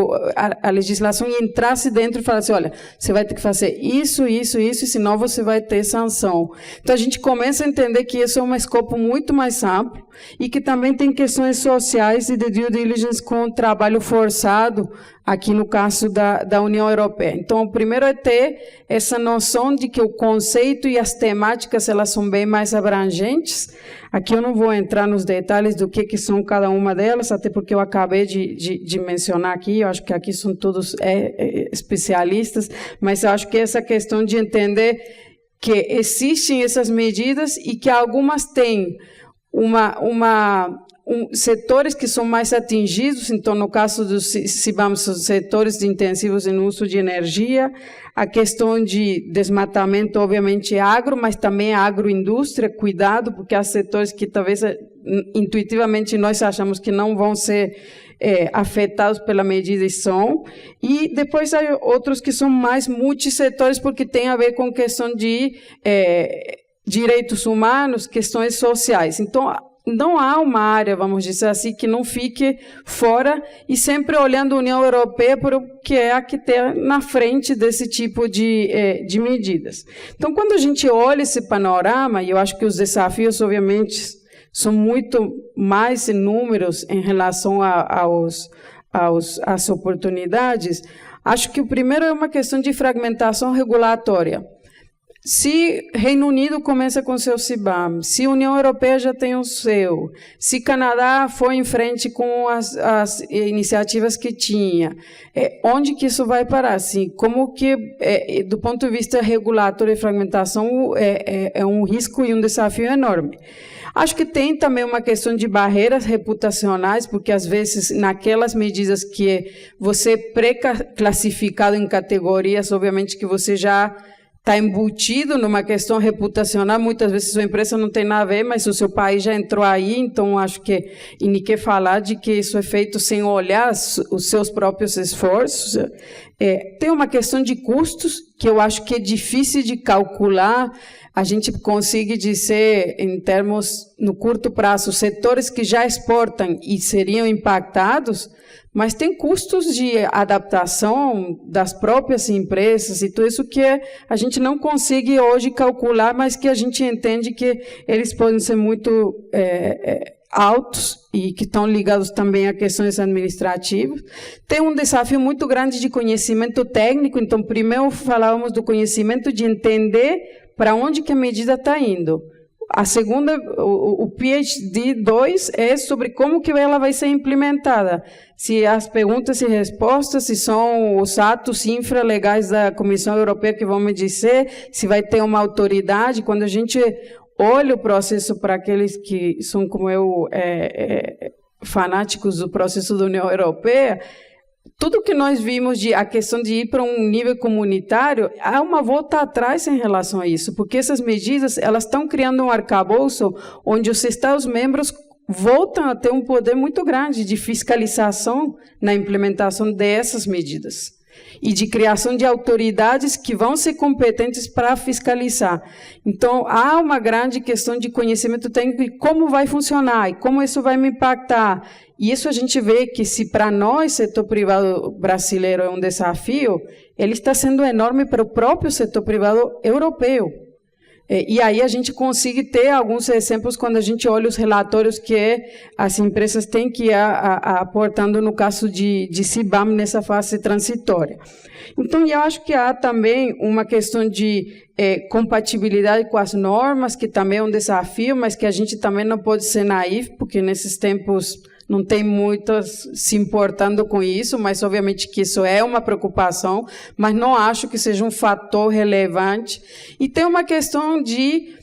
a legislação entrasse dentro e falasse, olha, você vai ter que fazer isso, isso, isso, e senão você vai ter sanção. Então, a gente começa a entender que isso é um escopo muito mais amplo e que também tem questões sociais e de due diligence com o trabalho forçado, aqui no caso da União Europeia. Então, o primeiro é ter essa noção de que o conceito e as temáticas, elas são bem mais abrangentes. Aqui eu não vou entrar nos detalhes do que são cada uma delas, até porque eu acabei de mencionar aqui, eu acho que aqui são todos especialistas, mas eu acho que essa questão de entender que existem essas medidas e que algumas têm setores que são mais atingidos, então, no caso dos CBAMs, os setores intensivos em uso de energia, a questão de desmatamento, obviamente, é agro, mas também é agroindústria, cuidado, porque há setores que talvez, intuitivamente, nós achamos que não vão ser afetados pela medida e são, e depois há outros que são mais multissetores, porque tem a ver com questão de direitos humanos, questões sociais. Então, não há uma área, vamos dizer assim, que não fique fora e sempre olhando a União Europeia porque é a que está na frente desse tipo de medidas. Então, quando a gente olha esse panorama, e eu acho que os desafios, obviamente, são muito mais inúmeros em relação às oportunidades, acho que o primeiro é uma questão de fragmentação regulatória. Se Reino Unido começa com seu CBAM, se a União Europeia já tem o seu, se Canadá foi em frente com as iniciativas que tinha, onde que isso vai parar? Assim, como que, do ponto de vista regulatório e fragmentação, é um risco e um desafio enorme. Acho que tem também uma questão de barreiras reputacionais, porque, às vezes, naquelas medidas que você pré-classificado em categorias, obviamente que você já está embutido numa questão reputacional, muitas vezes sua empresa não tem nada a ver, mas o seu país já entrou aí, então acho que, e nem quer falar de que isso é feito sem olhar os seus próprios esforços. Tem uma questão de custos, que eu acho que é difícil de calcular, a gente consegue dizer, em termos, no curto prazo, setores que já exportam e seriam impactados, mas tem custos de adaptação das próprias empresas e tudo isso que a gente não consegue hoje calcular, mas que a gente entende que eles podem ser muito altos e que estão ligados também a questões administrativas. Tem um desafio muito grande de conhecimento técnico, então primeiro falávamos do conhecimento de entender para onde que a medida está indo. A segunda, o PhD 2 é sobre como que ela vai ser implementada. Se as perguntas e respostas, se são os atos infralegais da Comissão Europeia que vão me dizer, se vai ter uma autoridade. Quando a gente olha o processo para aqueles que são como eu, fanáticos do processo da União Europeia, tudo que nós vimos de a questão de ir para um nível comunitário, há uma volta atrás em relação a isso, porque essas medidas elas estão criando um arcabouço onde os Estados-membros voltam a ter um poder muito grande de fiscalização na implementação dessas medidas e de criação de autoridades que vão ser competentes para fiscalizar. Então, há uma grande questão de conhecimento técnico e como vai funcionar, e como isso vai me impactar. E isso a gente vê que, se para nós, setor privado brasileiro, é um desafio, ele está sendo enorme para o próprio setor privado europeu. E aí a gente consegue ter alguns exemplos quando a gente olha os relatórios que as empresas têm que ir aportando no caso de CBAM nessa fase transitória. Então, eu acho que há também uma questão de compatibilidade com as normas, que também é um desafio, mas que a gente também não pode ser naif, porque nesses tempos não tem muitas se importando com isso, mas obviamente que isso é uma preocupação, mas não acho que seja um fator relevante. E tem uma questão de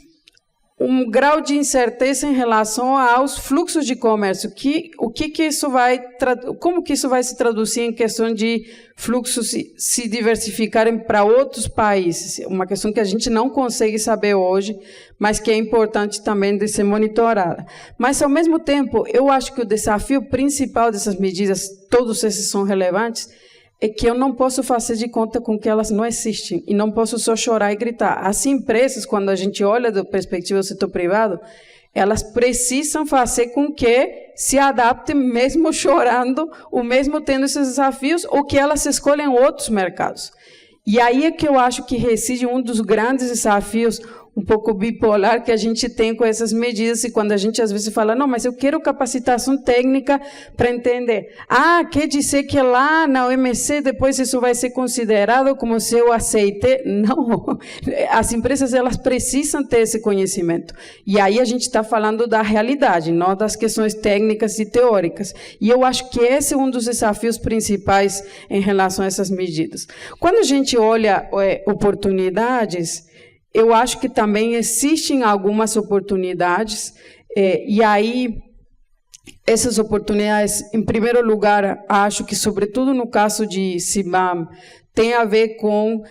um grau de incerteza em relação aos fluxos de comércio. Como que isso vai se traduzir em questão de fluxos se diversificarem para outros países? Uma questão que a gente não consegue saber hoje, mas que é importante também de ser monitorada. Mas, ao mesmo tempo, eu acho que o desafio principal dessas medidas, todos esses são relevantes, é que eu não posso fazer de conta com que elas não existem, e não posso só chorar e gritar. As empresas, quando a gente olha da perspectiva do setor privado, elas precisam fazer com que se adaptem, mesmo chorando, ou mesmo tendo esses desafios, ou que elas escolhem outros mercados. E aí é que eu acho que reside um dos grandes desafios, um pouco bipolar, que a gente tem com essas medidas, e quando a gente às vezes fala, não, mas eu quero capacitação técnica para entender. Quer dizer que lá na OMC depois isso vai ser considerado como se eu aceite? Não. As empresas, elas precisam ter esse conhecimento. E aí a gente está falando da realidade, não das questões técnicas e teóricas. E eu acho que esse é um dos desafios principais em relação a essas medidas. Quando a gente olha oportunidades, eu acho que também existem algumas oportunidades, e aí essas oportunidades, em primeiro lugar, acho que, sobretudo no caso de CBAM, tem a ver com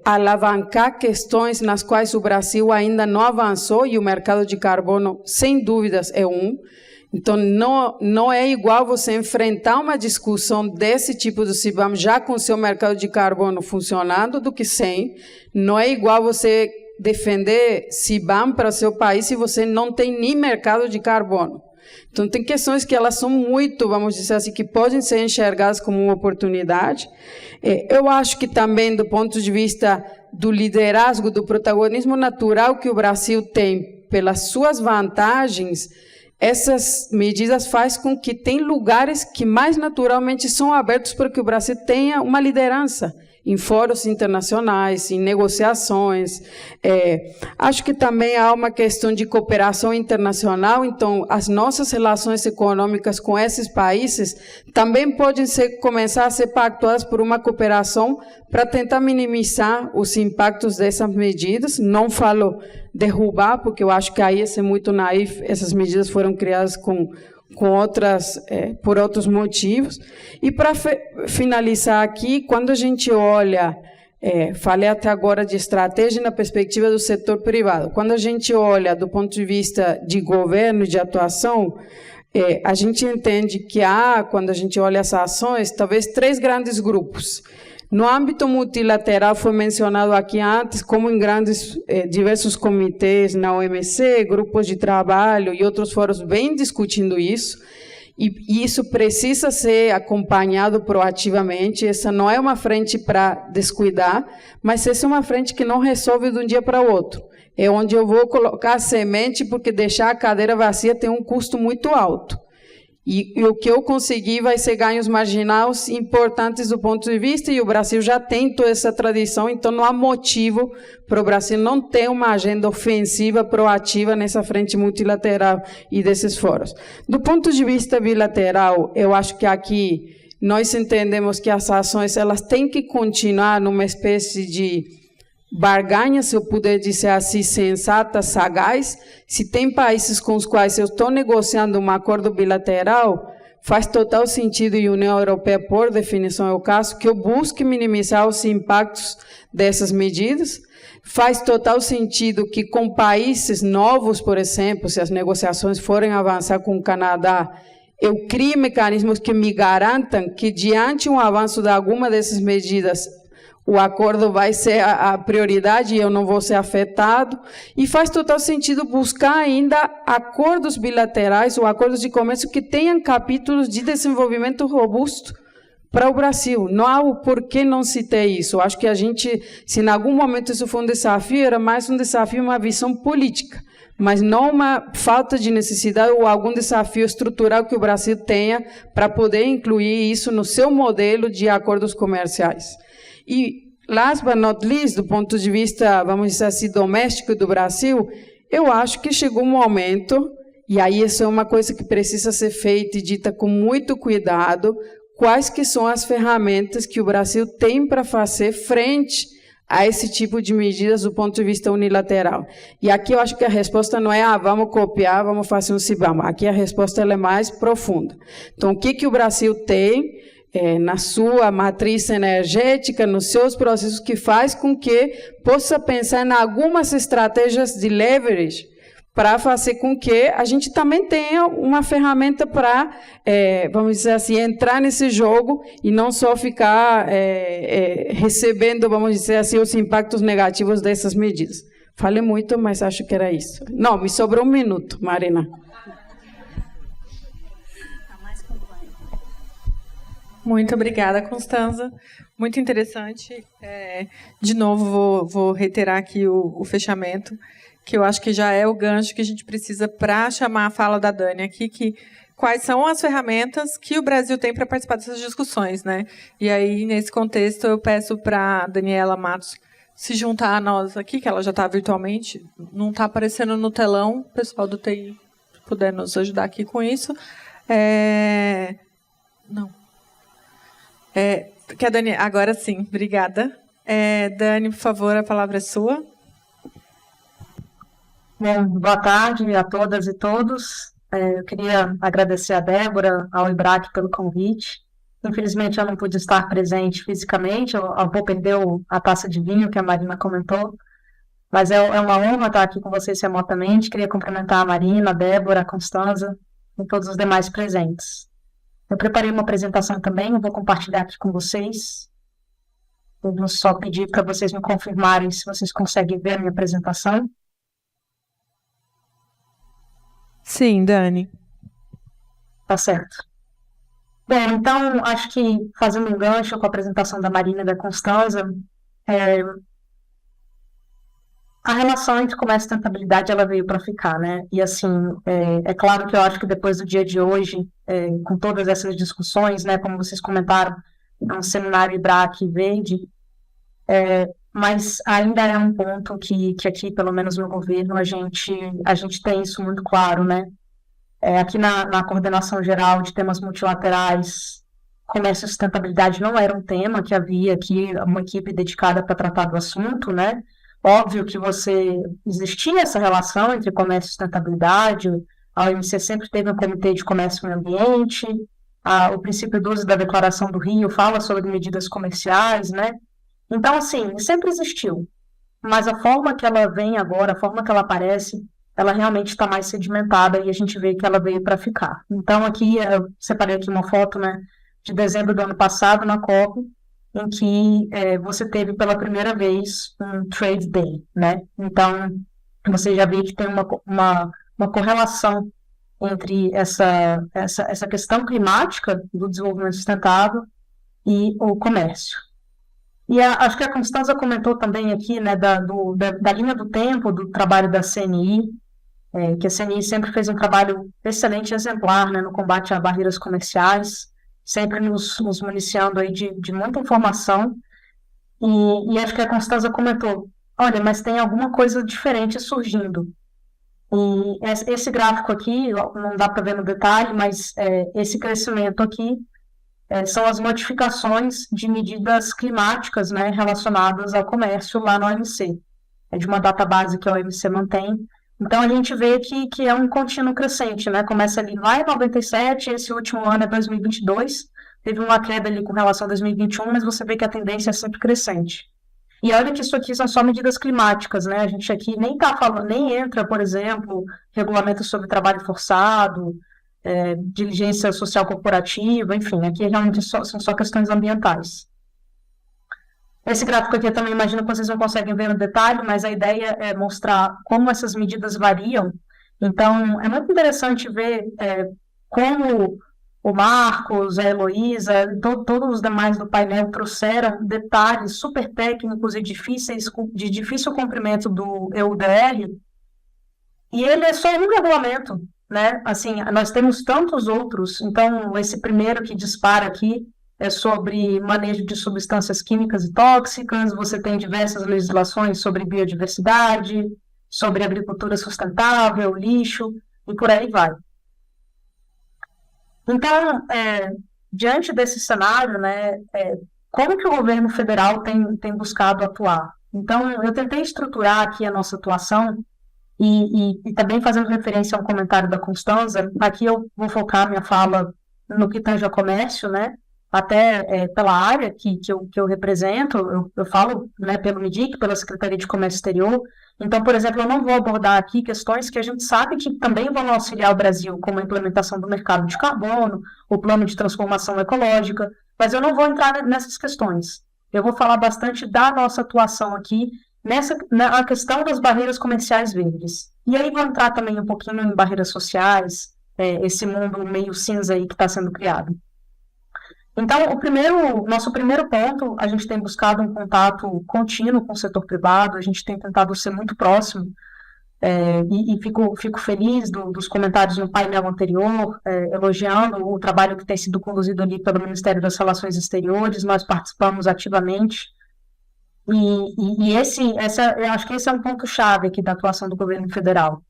alavancar questões nas quais o Brasil ainda não avançou, e o mercado de carbono, sem dúvidas, é um. Então, não é igual você enfrentar uma discussão desse tipo do CBAM já com o seu mercado de carbono funcionando do que sem. Não é igual você defender CBAM para o seu país se você não tem nem mercado de carbono. Então, tem questões que elas são muito, vamos dizer assim, que podem ser enxergadas como uma oportunidade. Eu acho que também, do ponto de vista do liderazgo, do protagonismo natural que o Brasil tem pelas suas vantagens, essas medidas fazem com que tem lugares que mais naturalmente são abertos para que o Brasil tenha uma liderança. em fóruns internacionais, em negociações. Acho que também há uma questão de cooperação internacional, então as nossas relações econômicas com esses países também podem começar a ser pactuadas por uma cooperação para tentar minimizar os impactos dessas medidas. Não falo derrubar, porque eu acho que aí é muito naif, essas medidas foram criadas por outros motivos. E para finalizar aqui, quando a gente olha, falei até agora de estratégia na perspectiva do setor privado, quando a gente olha do ponto de vista de governo e de atuação, a gente entende que há, quando a gente olha essas ações, talvez 3 grandes grupos. No âmbito multilateral, foi mencionado aqui antes, como em diversos comitês na OMC, grupos de trabalho e outros fóruns vêm discutindo isso, e isso precisa ser acompanhado proativamente. Essa não é uma frente para descuidar, mas essa é uma frente que não resolve de um dia para o outro. É onde eu vou colocar a semente, porque deixar a cadeira vazia tem um custo muito alto. E o que eu conseguir vai ser ganhos marginais importantes do ponto de vista, e o Brasil já tem toda essa tradição, então não há motivo para o Brasil não ter uma agenda ofensiva, proativa nessa frente multilateral e desses fóruns. Do ponto de vista bilateral, eu acho que aqui nós entendemos que as ações elas têm que continuar numa espécie de barganha, se eu puder dizer assim, sensata, sagaz. Se tem países com os quais eu estou negociando um acordo bilateral, faz total sentido, e a União Europeia, por definição, é o caso, que eu busque minimizar os impactos dessas medidas. Faz total sentido que com países novos, por exemplo, se as negociações forem avançar com o Canadá, eu crie mecanismos que me garantam que, diante de um avanço de alguma dessas medidas, o acordo vai ser a prioridade e eu não vou ser afetado. E faz total sentido buscar ainda acordos bilaterais ou acordos de comércio que tenham capítulos de desenvolvimento robusto para o Brasil. Não há o porquê não se ter isso. Eu acho que a gente, se em algum momento isso foi um desafio, era mais um desafio, uma visão política, mas não uma falta de necessidade ou algum desafio estrutural que o Brasil tenha para poder incluir isso no seu modelo de acordos comerciais. E, last but not least, do ponto de vista, vamos dizer assim, doméstico do Brasil, eu acho que chegou um momento, e aí isso é uma coisa que precisa ser feita e dita com muito cuidado, quais que são as ferramentas que o Brasil tem para fazer frente a esse tipo de medidas do ponto de vista unilateral. E aqui eu acho que a resposta não é, vamos copiar, vamos fazer um CBAM. Aqui a resposta ela é mais profunda. Então, o que o Brasil tem na sua matriz energética, nos seus processos, que faz com que possa pensar em algumas estratégias de leverage para fazer com que a gente também tenha uma ferramenta para, vamos dizer assim, entrar nesse jogo e não só ficar recebendo, vamos dizer assim, os impactos negativos dessas medidas. Falei muito, mas acho que era isso. Não, me sobrou 1 minuto, Marina. Muito obrigada, Constanza. Muito interessante. De novo, vou reiterar aqui o fechamento, que eu acho que já é o gancho que a gente precisa para chamar a fala da Dani aqui, que quais são as ferramentas que o Brasil tem para participar dessas discussões, né? E aí, nesse contexto, eu peço para a Daniela Matos se juntar a nós aqui, que ela já está virtualmente, não está aparecendo no telão, o pessoal do TI puder nos ajudar aqui com isso. Não. Que a Dani, agora sim, obrigada. Dani, por favor, a palavra é sua. Boa tarde a todas e todos. Eu queria agradecer a Débora, ao IBRAC pelo convite. Infelizmente, eu não pude estar presente fisicamente, eu vou perder a taça de vinho que a Marina comentou, mas é uma honra estar aqui com vocês remotamente. Queria cumprimentar a Marina, a Débora, a Constanza e todos os demais presentes. Eu preparei uma apresentação também, eu vou compartilhar aqui com vocês. Eu vou só pedir para vocês me confirmarem se vocês conseguem ver a minha apresentação. Sim, Dani. Tá certo. Bem, então, acho que fazendo um gancho com a apresentação da Marina e da Constanza, a relação entre comércio e sustentabilidade, ela veio para ficar, né? E assim, é claro que eu acho que depois do dia de hoje, com todas essas discussões, né, como vocês comentaram, é um seminário IBRAC verde, Mas ainda é um ponto que aqui, pelo menos no governo, a gente tem isso muito claro, né? Aqui na coordenação geral de temas multilaterais, comércio e sustentabilidade não era um tema, que havia aqui uma equipe dedicada para tratar do assunto, né? Óbvio que existia essa relação entre comércio e sustentabilidade, a OMC sempre teve um comitê de comércio e meio ambiente, o princípio 12 da Declaração do Rio fala sobre medidas comerciais, né? Então, assim, sempre existiu, mas a forma que ela vem agora, a forma que ela aparece, ela realmente está mais sedimentada e a gente vê que ela veio para ficar. Então, aqui, eu separei aqui uma foto, né, de dezembro do ano passado, na COP, em que você teve pela primeira vez um Trade Day, né? Então, você já vê que tem uma correlação entre essa questão climática do desenvolvimento sustentável e o comércio. E acho que a Constanza comentou também aqui, né, da linha do tempo do trabalho da CNI, que a CNI sempre fez um trabalho excelente e exemplar, né, no combate a barreiras comerciais, sempre nos municiando aí de muita informação. E acho que a Constanza comentou, olha, mas tem alguma coisa diferente surgindo. E esse gráfico aqui, não dá para ver no detalhe, mas esse crescimento aqui são as modificações de medidas climáticas, né, relacionadas ao comércio lá no OMC. É de uma database que a OMC mantém. Então, a gente vê que é um contínuo crescente, né? Começa ali lá em 97, esse último ano é 2022, teve uma queda ali com relação a 2021, mas você vê que a tendência é sempre crescente. E olha que isso aqui são só medidas climáticas, né? A gente aqui nem está falando, nem entra, por exemplo, regulamento sobre trabalho forçado, diligência social corporativa, enfim, aqui realmente são só questões ambientais. Esse gráfico aqui eu também imagino que vocês não conseguem ver no detalhe, mas a ideia é mostrar como essas medidas variam. Então, é muito interessante ver como o Marcos, a Heloísa, todos os demais do painel trouxeram detalhes super técnicos e difíceis, de difícil cumprimento do EUDR, e ele é só um regulamento, né? Assim, nós temos tantos outros, então esse primeiro que dispara aqui é sobre manejo de substâncias químicas e tóxicas, você tem diversas legislações sobre biodiversidade, sobre agricultura sustentável, lixo, e por aí vai. Então, diante desse cenário, né, como que o governo federal tem buscado atuar? Então, eu tentei estruturar aqui a nossa atuação e também fazendo referência ao comentário da Constanza, aqui eu vou focar minha fala no que tange ao comércio, né, até pela área que eu represento, eu falo, né, pelo MIDIC, pela Secretaria de Comércio Exterior. Então, por exemplo, eu não vou abordar aqui questões que a gente sabe que também vão auxiliar o Brasil, como a implementação do mercado de carbono, o plano de transformação ecológica, mas eu não vou entrar nessas questões. Eu vou falar bastante da nossa atuação aqui, na questão das barreiras comerciais verdes. E aí vou entrar também um pouquinho em barreiras sociais, esse mundo meio cinza aí que está sendo criado. Então, nosso primeiro ponto, a gente tem buscado um contato contínuo com o setor privado, a gente tem tentado ser muito próximo, e fico feliz dos comentários no painel anterior, elogiando o trabalho que tem sido conduzido ali pelo Ministério das Relações Exteriores, nós participamos ativamente, e eu acho que esse é um ponto-chave aqui da atuação do governo federal.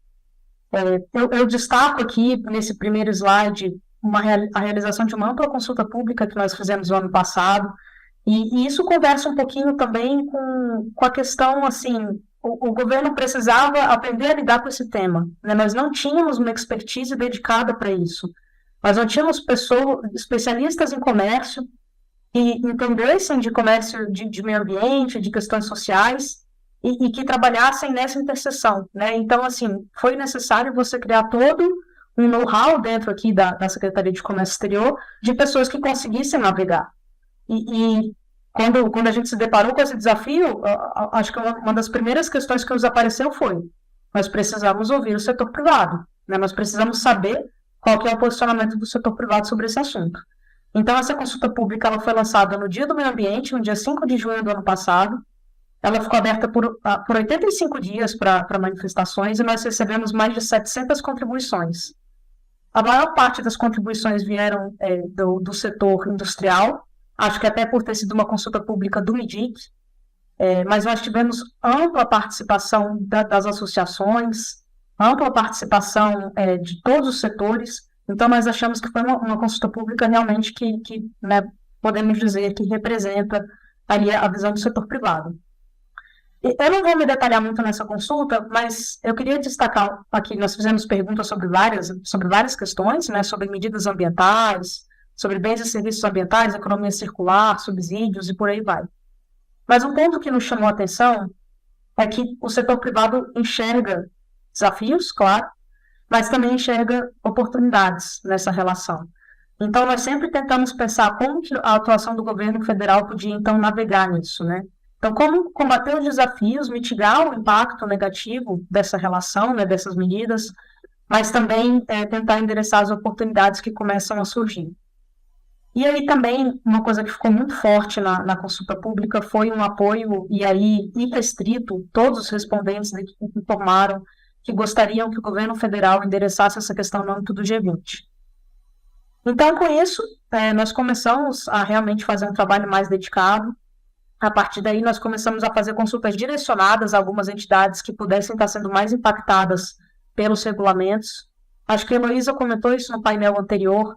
Eu destaco aqui, nesse primeiro slide, a realização de uma ampla consulta pública que nós fizemos no ano passado, e isso conversa um pouquinho também com a questão, assim, o governo precisava aprender a lidar com esse tema, né? Nós não tínhamos uma expertise dedicada para isso, nós não tínhamos especialistas em comércio que entendessem de comércio de meio ambiente, de questões sociais, e que trabalhassem nessa interseção, né? Então, assim, foi necessário você criar todo um know-how dentro aqui da Secretaria de Comércio Exterior de pessoas que conseguissem navegar. E quando a gente se deparou com esse desafio, acho que uma das primeiras questões que nos apareceu foi: nós precisamos ouvir o setor privado, né? Nós precisamos saber qual que é o posicionamento do setor privado sobre esse assunto. Então, essa consulta pública ela foi lançada no Dia do Meio Ambiente, no dia 5 de junho do ano passado. Ela ficou aberta por 85 dias para manifestações e nós recebemos mais de 700 contribuições. A maior parte das contribuições vieram do setor industrial, acho que até por ter sido uma consulta pública do MIDIC, mas nós tivemos ampla participação das associações, ampla participação de todos os setores. Então, nós achamos que foi uma consulta pública realmente que né, podemos dizer que representa ali a visão do setor privado. Eu não vou me detalhar muito nessa consulta, mas eu queria destacar aqui, nós fizemos perguntas sobre várias questões, né, sobre medidas ambientais, sobre bens e serviços ambientais, economia circular, subsídios e por aí vai. Mas um ponto que nos chamou a atenção é que o setor privado enxerga desafios, claro, mas também enxerga oportunidades nessa relação. Então, nós sempre tentamos pensar como que a atuação do governo federal podia, então, navegar nisso, né? Então, como combater os desafios, mitigar o impacto negativo dessa relação, né, dessas medidas, mas também tentar endereçar as oportunidades que começam a surgir. E aí também, uma coisa que ficou muito forte na consulta pública foi um apoio, e aí irrestrito, todos os respondentes informaram que gostariam que o governo federal endereçasse essa questão no âmbito do G20. Então, com isso, nós começamos a realmente fazer um trabalho mais dedicado. A partir daí, nós começamos a fazer consultas direcionadas a algumas entidades que pudessem estar sendo mais impactadas pelos regulamentos. Acho que a Heloísa comentou isso no painel anterior.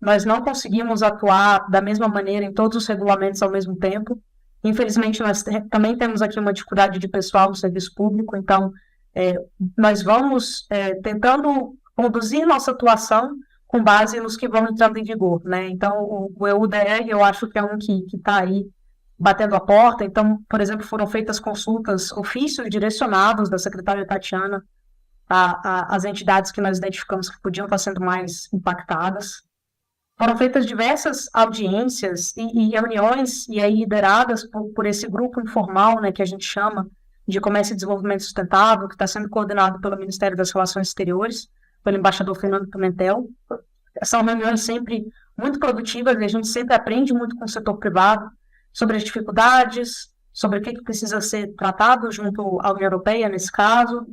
Nós não conseguimos atuar da mesma maneira em todos os regulamentos ao mesmo tempo. Infelizmente, nós também temos aqui uma dificuldade de pessoal no serviço público, então nós vamos tentando conduzir nossa atuação com base nos que vão entrando em vigor, né? Então, o EUDR, eu acho que é um que está aí batendo a porta. Então, por exemplo, foram feitas consultas, ofícios direcionados da secretária Tatiana às entidades que nós identificamos que podiam estar sendo mais impactadas. Foram feitas diversas audiências e reuniões, e aí lideradas por esse grupo informal, né, que a gente chama de Comércio e Desenvolvimento Sustentável, que está sendo coordenado pelo Ministério das Relações Exteriores, pelo embaixador Fernando Pimentel. São reuniões sempre muito produtivas, e a gente sempre aprende muito com o setor privado sobre as dificuldades, sobre o que precisa ser tratado junto à União Europeia, nesse caso.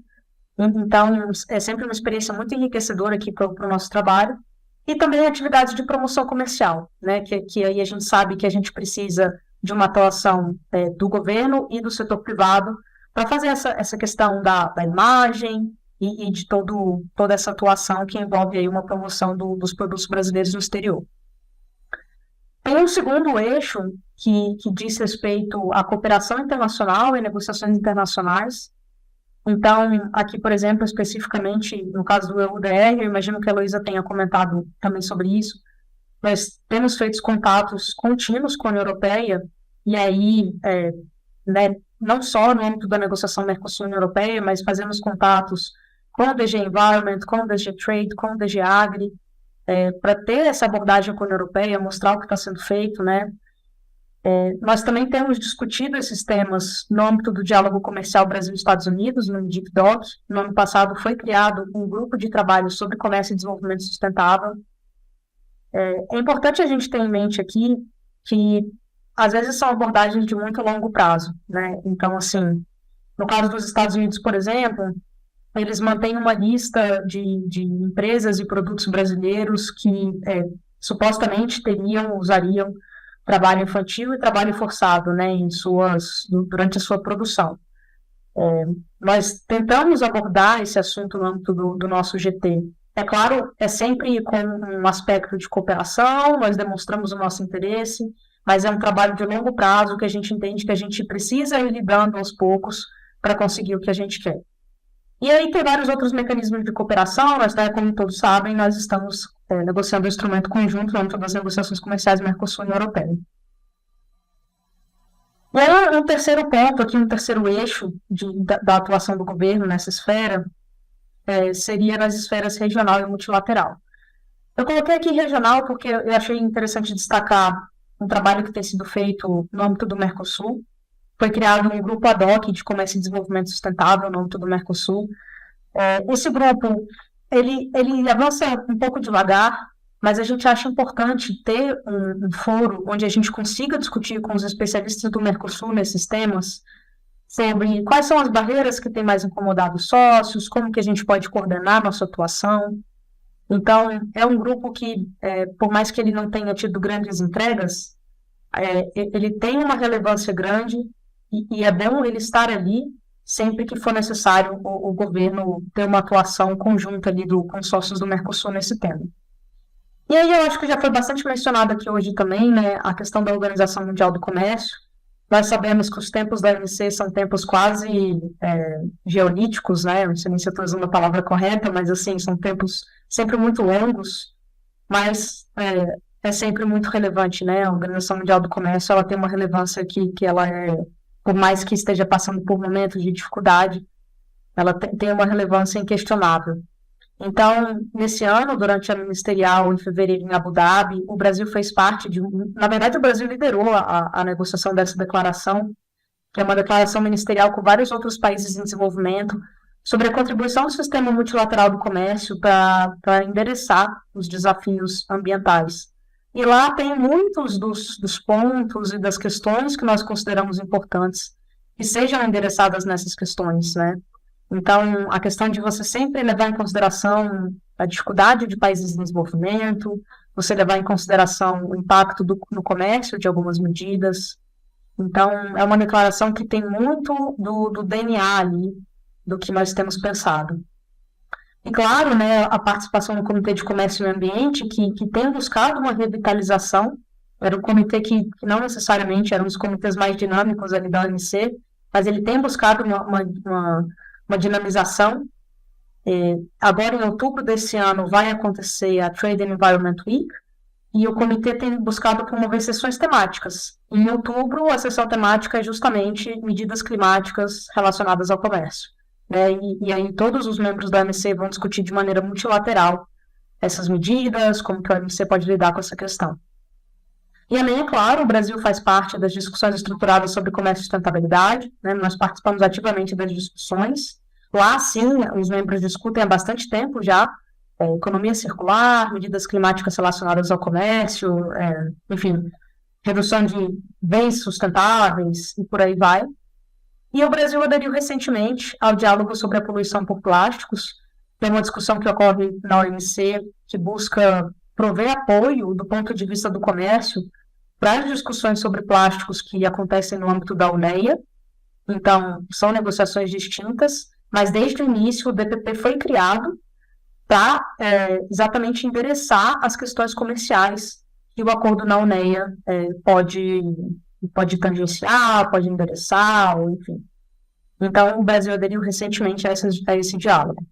Então, é sempre uma experiência muito enriquecedora aqui para o nosso trabalho. E também atividades de promoção comercial, né, que aí a gente sabe que a gente precisa de uma atuação do governo e do setor privado para fazer essa questão da imagem e de toda essa atuação que envolve aí uma promoção dos produtos brasileiros no exterior. Tem um segundo eixo que diz respeito à cooperação internacional e negociações internacionais. Então, aqui, por exemplo, especificamente no caso do EUDR, eu imagino que a Heloísa tenha comentado também sobre isso, nós temos feito contatos contínuos com a União Europeia, e aí, né, não só no âmbito da negociação Mercosul-União Europeia, mas fazemos contatos com o DG Environment, com o DG Trade, com o DG Agri, para ter essa abordagem com a União Europeia, mostrar o que está sendo feito, né? Nós também temos discutido esses temas no âmbito do diálogo comercial Brasil-Estados Unidos, no DIPDOC. No ano passado foi criado um grupo de trabalho sobre comércio e desenvolvimento sustentável. É importante a gente ter em mente aqui que, às vezes, são abordagens de muito longo prazo, né? Então, assim, no caso dos Estados Unidos, por exemplo, eles mantêm uma lista de empresas e produtos brasileiros que supostamente usariam trabalho infantil e trabalho forçado, né, durante a sua produção. Nós tentamos abordar esse assunto no âmbito do nosso GT. É claro, é sempre com um aspecto de cooperação, nós demonstramos o nosso interesse, mas é um trabalho de longo prazo que a gente entende que a gente precisa ir lidando aos poucos para conseguir o que a gente quer. E aí tem vários outros mecanismos de cooperação, mas, como todos sabem, nós estamos negociando um instrumento conjunto no âmbito das negociações comerciais Mercosul e União Europeia. E aí, um terceiro ponto aqui, um terceiro eixo da atuação do governo nessa esfera, seria nas esferas regional e multilateral. Eu coloquei aqui regional porque eu achei interessante destacar um trabalho que tem sido feito no âmbito do Mercosul. Foi criado um grupo ad hoc de comércio e desenvolvimento sustentável no âmbito do Mercosul. Esse grupo, ele avança um pouco devagar, mas a gente acha importante ter um foro onde a gente consiga discutir com os especialistas do Mercosul nesses temas, sobre quais são as barreiras que têm mais incomodado os sócios, como que a gente pode coordenar nossa atuação. Então, é um grupo que, por mais que ele não tenha tido grandes entregas, ele tem uma relevância grande, e é bom ele estar ali sempre que for necessário o governo ter uma atuação conjunta ali do consórcio do Mercosul nesse tema. E aí eu acho que já foi bastante mencionado aqui hoje também, né, a questão da Organização Mundial do Comércio. Nós sabemos que os tempos da OMC são tempos quase geolíticos, né, não sei nem se eu estou usando a palavra correta, mas assim, são tempos sempre muito longos, mas é sempre muito relevante, né, a Organização Mundial do Comércio, ela tem uma relevância que ela por mais que esteja passando por momentos de dificuldade, ela tem uma relevância inquestionável. Então, nesse ano, durante a ministerial, em fevereiro, em Abu Dhabi, o Brasil fez parte na verdade, o Brasil liderou a negociação dessa declaração, que é uma declaração ministerial com vários outros países em desenvolvimento, sobre a contribuição do sistema multilateral do comércio para endereçar os desafios ambientais. E lá tem muitos dos pontos e das questões que nós consideramos importantes que sejam endereçadas nessas questões, né? Então, a questão de você sempre levar em consideração a dificuldade de países em desenvolvimento, você levar em consideração o impacto no comércio de algumas medidas. Então, é uma declaração que tem muito do DNA ali, do que nós temos pensado. E, claro, né, a participação no Comitê de Comércio e Meio Ambiente, que tem buscado uma revitalização, era um comitê que não necessariamente eram os comitês mais dinâmicos ali da OMC, mas ele tem buscado uma dinamização. Agora, em outubro desse ano, vai acontecer a Trade and Environment Week, e o comitê tem buscado promover sessões temáticas. Em outubro, a sessão temática é justamente medidas climáticas relacionadas ao comércio. Né? E aí todos os membros da OMC vão discutir de maneira multilateral essas medidas, como que a OMC pode lidar com essa questão. E além, é claro, o Brasil faz parte das discussões estruturadas sobre comércio e sustentabilidade, né? Nós participamos ativamente das discussões. Lá, sim, os membros discutem há bastante tempo já economia circular, medidas climáticas relacionadas ao comércio, enfim, redução de bens sustentáveis e por aí vai. E o Brasil aderiu recentemente ao diálogo sobre a poluição por plásticos. Tem uma discussão que ocorre na OMC que busca prover apoio do ponto de vista do comércio para as discussões sobre plásticos que acontecem no âmbito da UNEA. Então, são negociações distintas, mas desde o início o DPP foi criado para exatamente endereçar as questões comerciais que o acordo na UNEA pode tangenciar, pode endereçar, ou enfim. Então, o Brasil aderiu recentemente a esse diálogo.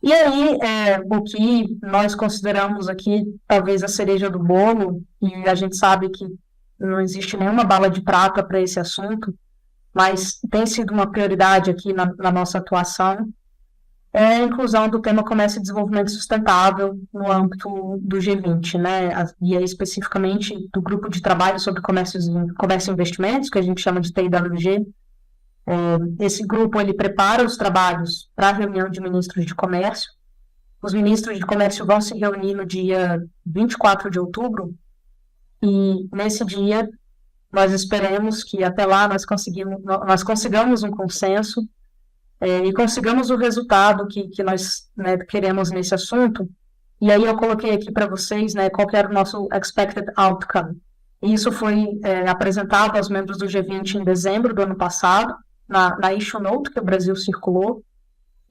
E aí, o que nós consideramos aqui, talvez a cereja do bolo, e a gente sabe que não existe nenhuma bala de prata para esse assunto, mas tem sido uma prioridade aqui na nossa atuação, é a inclusão do tema comércio e desenvolvimento sustentável no âmbito do G20, né? E aí, especificamente do grupo de trabalho sobre comércio e investimentos, que a gente chama de TIWG. Esse grupo ele prepara os trabalhos para a reunião de ministros de comércio. Os ministros de comércio vão se reunir no dia 24 de outubro, e nesse dia nós esperamos que até lá nós consigamos um consenso e consigamos o resultado que nós, né, queremos nesse assunto. E aí eu coloquei aqui para vocês, né, qual que era o nosso expected outcome. E isso foi apresentado aos membros do G20 em dezembro do ano passado, na issue note que o Brasil circulou.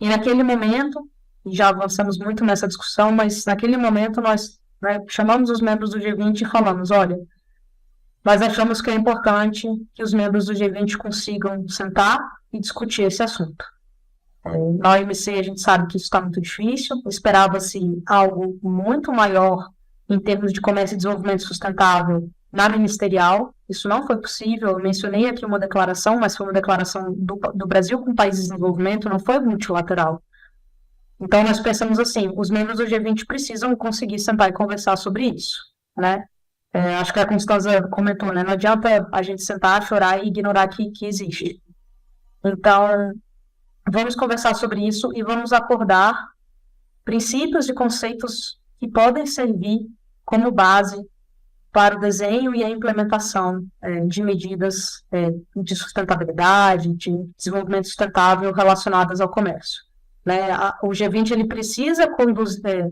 E naquele momento, já avançamos muito nessa discussão, mas naquele momento nós, né, chamamos os membros do G20 e falamos, olha, nós achamos que é importante que os membros do G20 consigam sentar e discutir esse assunto. Na OMC a gente sabe que isso está muito difícil, esperava-se algo muito maior em termos de comércio e desenvolvimento sustentável na ministerial, isso não foi possível. Eu mencionei aqui uma declaração, mas foi uma declaração do Brasil com países em desenvolvimento, não foi multilateral. Então nós pensamos assim, os membros do G20 precisam conseguir sentar e conversar sobre isso, né? Acho que a Constanza comentou, né? Não adianta a gente sentar, chorar e ignorar que existe. Então, vamos conversar sobre isso e vamos acordar princípios e conceitos que podem servir como base para o desenho e a implementação de medidas de sustentabilidade, de desenvolvimento sustentável relacionadas ao comércio. Né? O G20 ele precisa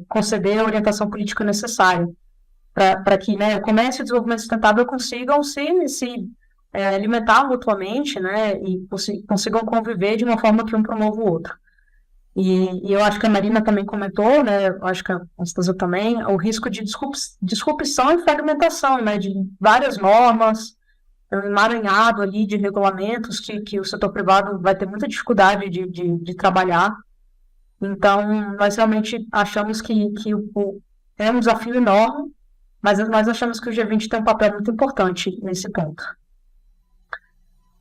conceder a orientação política necessária para que, né, o comércio e o desenvolvimento sustentável consigam se alimentar mutuamente, né, e consigam conviver de uma forma que um promova o outro. E eu acho que a Marina também comentou, né, eu acho que a Anastasia também, o risco de disrupção e fragmentação, né, de várias normas, um emaranhado ali de regulamentos que o setor privado vai ter muita dificuldade de trabalhar. Então, nós realmente achamos que é um desafio enorme, mas nós achamos que o G20 tem um papel muito importante nesse ponto.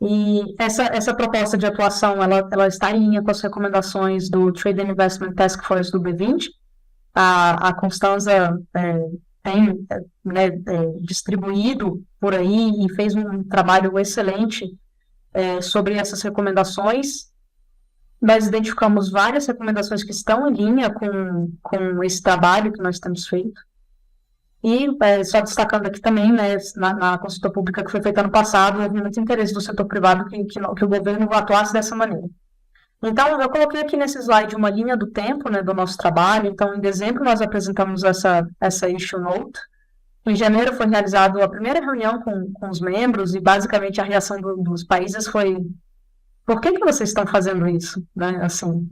E essa proposta de atuação, ela está em linha com as recomendações do Trade and Investment Task Force do B20. A Constanza tem distribuído por aí e fez um trabalho excelente sobre essas recomendações. Nós identificamos várias recomendações que estão em linha com esse trabalho que nós temos feito. E, só destacando aqui também, né, na consulta pública que foi feita ano passado, houve muito interesse do setor privado que o governo atuasse dessa maneira. Então, eu coloquei aqui nesse slide uma linha do tempo, né, do nosso trabalho. Então, em dezembro, nós apresentamos essa issue note. Em janeiro foi realizada a primeira reunião com os membros e, basicamente, a reação dos países foi: por que vocês estão fazendo isso? Né? Assim,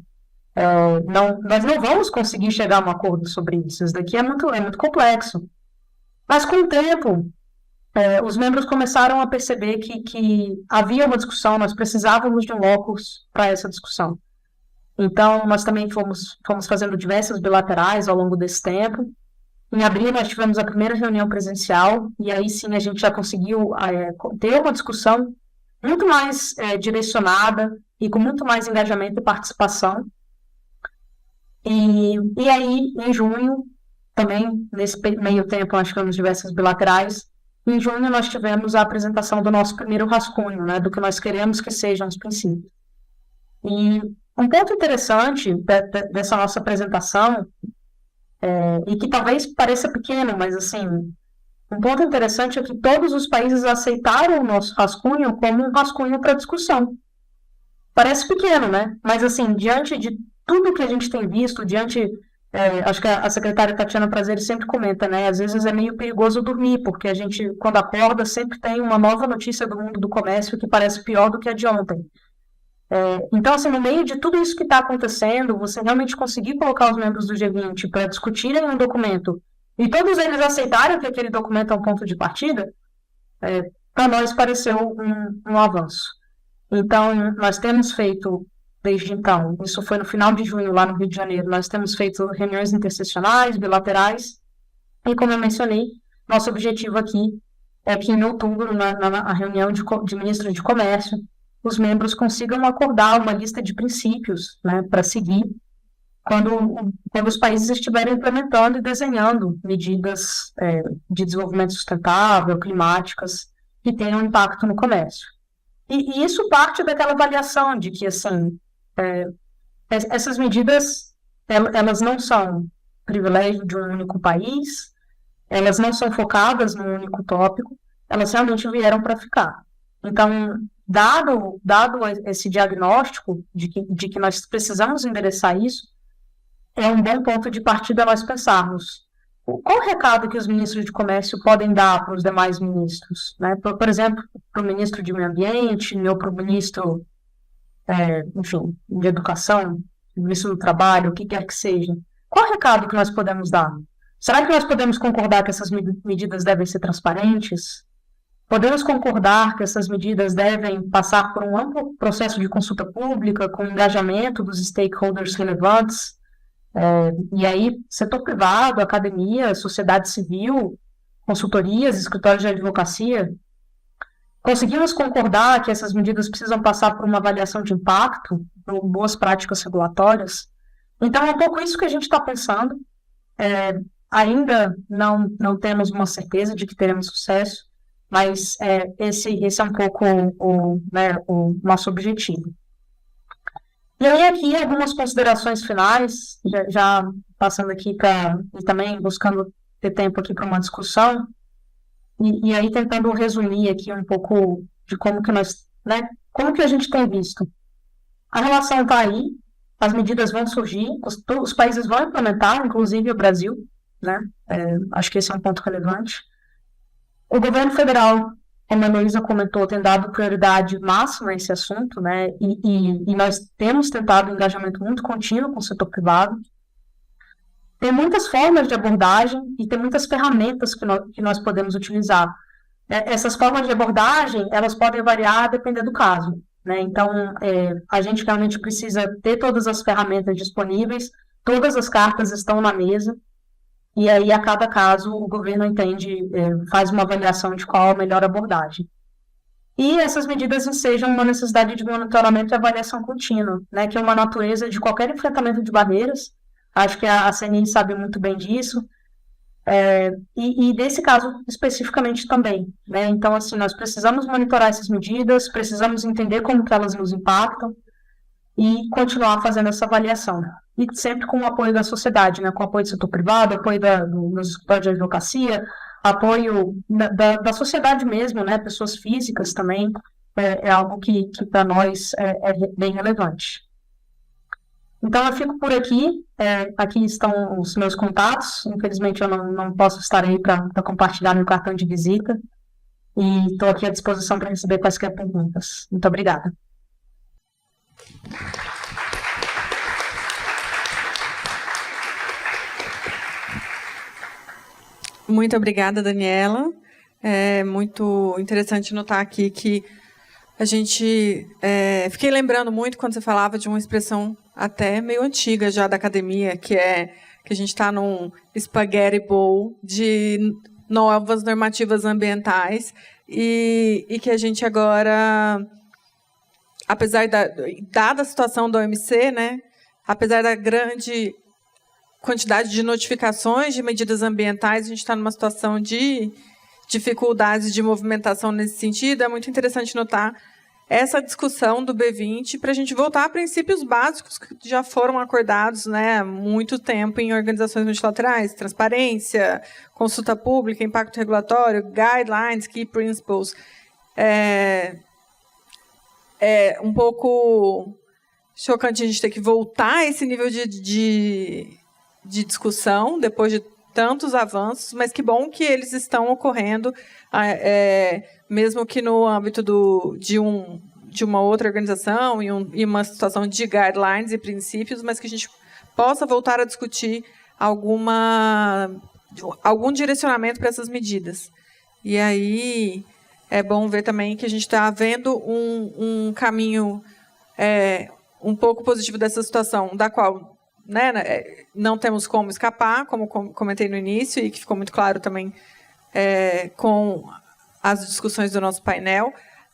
nós não vamos conseguir chegar a um acordo sobre isso. Isso daqui é muito complexo. Mas, com o tempo, os membros começaram a perceber que havia uma discussão, nós precisávamos de um locus para essa discussão. Então, nós também fomos fazendo diversas bilaterais ao longo desse tempo. Em abril, nós tivemos a primeira reunião presencial, e aí sim a gente já conseguiu ter uma discussão muito mais direcionada e com muito mais engajamento e participação. E aí, em junho, também, nesse meio tempo, nós tivemos diversas bilaterais. Em junho, nós tivemos a apresentação do nosso primeiro rascunho, né, do que nós queremos que sejam os princípios. E um ponto interessante dessa nossa apresentação, e que talvez pareça pequeno, mas assim, um ponto interessante é que todos os países aceitaram o nosso rascunho como um rascunho para discussão. Parece pequeno, né? Mas assim, diante de tudo que a gente tem visto, acho que a secretária Tatiana Prazeres sempre comenta, né? Às vezes é meio perigoso dormir, porque a gente, quando acorda, sempre tem uma nova notícia do mundo do comércio que parece pior do que a de ontem. Então, assim, no meio de tudo isso que está acontecendo, você realmente conseguir colocar os membros do G20 para discutirem um documento e todos eles aceitarem que aquele documento é um ponto de partida, para nós pareceu um avanço. Então, nós temos feito, desde então, isso foi no final de junho, lá no Rio de Janeiro, nós temos feito reuniões intersessionais, bilaterais, e como eu mencionei, nosso objetivo aqui é que em outubro, na reunião de ministros de comércio, os membros consigam acordar uma lista de princípios, né, para seguir quando os países estiverem implementando e desenhando medidas de desenvolvimento sustentável, climáticas, que tenham impacto no comércio. E isso parte daquela avaliação de que, assim, essas medidas, elas não são privilégio de um único país, elas não são focadas num único tópico, elas realmente vieram para ficar. Então, dado esse diagnóstico de que nós precisamos endereçar isso, é um bom ponto de partida nós pensarmos qual o recado que os ministros de comércio podem dar para os demais ministros, né? Por exemplo, para o ministro de Meio Ambiente, ou para o ministro, enfim, de Educação, ministro do Trabalho, o que quer que seja. Qual o recado que nós podemos dar? Será que nós podemos concordar que essas medidas devem ser transparentes? Podemos concordar que essas medidas devem passar por um amplo processo de consulta pública, com engajamento dos stakeholders relevantes, e aí setor privado, academia, sociedade civil, consultorias, escritórios de advocacia. Conseguimos concordar que essas medidas precisam passar por uma avaliação de impacto, por boas práticas regulatórias? Então, é um pouco isso que a gente está pensando. Ainda não temos uma certeza de que teremos sucesso, mas esse é um pouco o nosso objetivo. E aí aqui algumas considerações finais, já passando aqui e também buscando ter tempo aqui para uma discussão, e aí tentando resumir aqui um pouco de como que a gente tem visto. A relação está aí, as medidas vão surgir, os países vão implementar, inclusive o Brasil, né? Acho que esse é um ponto relevante. O governo federal como a Heloísa comentou, tem dado prioridade máxima a esse assunto, né? E nós temos tentado um engajamento muito contínuo com o setor privado. Tem muitas formas de abordagem e tem muitas ferramentas que nós podemos utilizar. Essas formas de abordagem, elas podem variar a depender do caso, né? Então, a gente realmente precisa ter todas as ferramentas disponíveis, todas as cartas estão na mesa, e aí, a cada caso, o governo entende, faz uma avaliação de qual a melhor abordagem. E essas medidas ensejam uma necessidade de monitoramento e avaliação contínua, né? Que é uma natureza de qualquer enfrentamento de barreiras. Acho que a CNI sabe muito bem disso. E nesse caso, especificamente também, né? Então, assim, nós precisamos monitorar essas medidas, precisamos entender como que elas nos impactam e continuar fazendo essa avaliação. E sempre com o apoio da sociedade, né? Com o apoio do setor privado, apoio dos escritórios de advocacia, apoio da sociedade mesmo, né? Pessoas físicas também, é algo que para nós é bem relevante. Então, eu fico por aqui. Aqui estão os meus contatos. Infelizmente, eu não posso estar aí para compartilhar meu cartão de visita. E estou aqui à disposição para receber quaisquer perguntas. Muito obrigada. Muito obrigada, Daniela. É muito interessante notar aqui que a gente... fiquei lembrando muito quando você falava de uma expressão até meio antiga já da academia, que a gente está num spaghetti bowl de novas normativas ambientais e que a gente agora, apesar dada a situação da OMC, né, apesar da grande quantidade de notificações de medidas ambientais, a gente está numa situação de dificuldades de movimentação nesse sentido. É muito interessante notar essa discussão do B20 para a gente voltar a princípios básicos que já foram acordados, né, há muito tempo em organizações multilaterais: transparência, consulta pública, impacto regulatório, guidelines, key principles. É um pouco chocante a gente ter que voltar a esse nível de discussão depois de tantos avanços, mas que bom que eles estão ocorrendo, mesmo que no âmbito de uma outra organização, em uma situação de guidelines e princípios, mas que a gente possa voltar a discutir algum direcionamento para essas medidas. E aí é bom ver também que a gente está vendo um caminho um pouco positivo dessa situação, da qual, né, não temos como escapar, como comentei no início, e que ficou muito claro também com as discussões do nosso painel,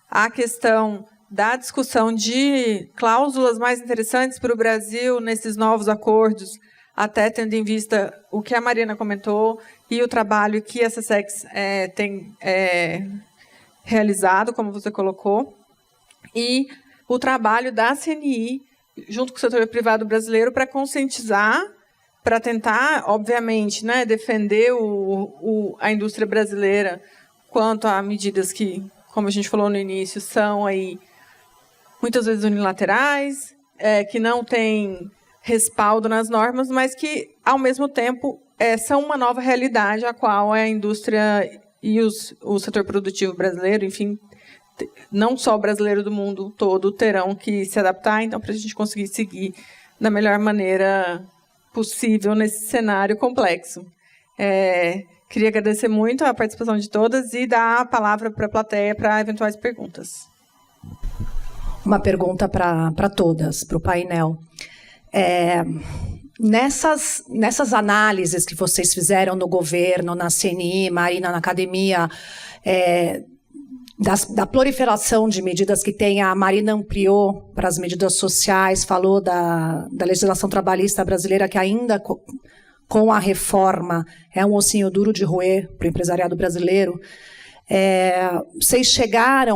a questão da discussão de cláusulas mais interessantes para o Brasil nesses novos acordos, até tendo em vista o que a Marina comentou e o trabalho que a SESEX tem realizado, como você colocou, e o trabalho da CNI, junto com o setor privado brasileiro, para conscientizar, para tentar, obviamente, né, defender a indústria brasileira quanto a medidas que, como a gente falou no início, são aí muitas vezes unilaterais, que não têm respaldo nas normas, mas que, ao mesmo tempo, são uma nova realidade a qual a indústria e o setor produtivo brasileiro, enfim, não só o brasileiro, do mundo todo, terão que se adaptar, então, para a gente conseguir seguir da melhor maneira possível nesse cenário complexo. Queria agradecer muito a participação de todas e dar a palavra para a plateia para eventuais perguntas. Uma pergunta para todas, para o painel. Nessas análises que vocês fizeram no governo, na CNI, Marina, na academia, da proliferação de medidas que tem, a Marina ampliou para as medidas sociais, falou da legislação trabalhista brasileira, que ainda com a reforma é um ossinho duro de roer para o empresariado brasileiro. Vocês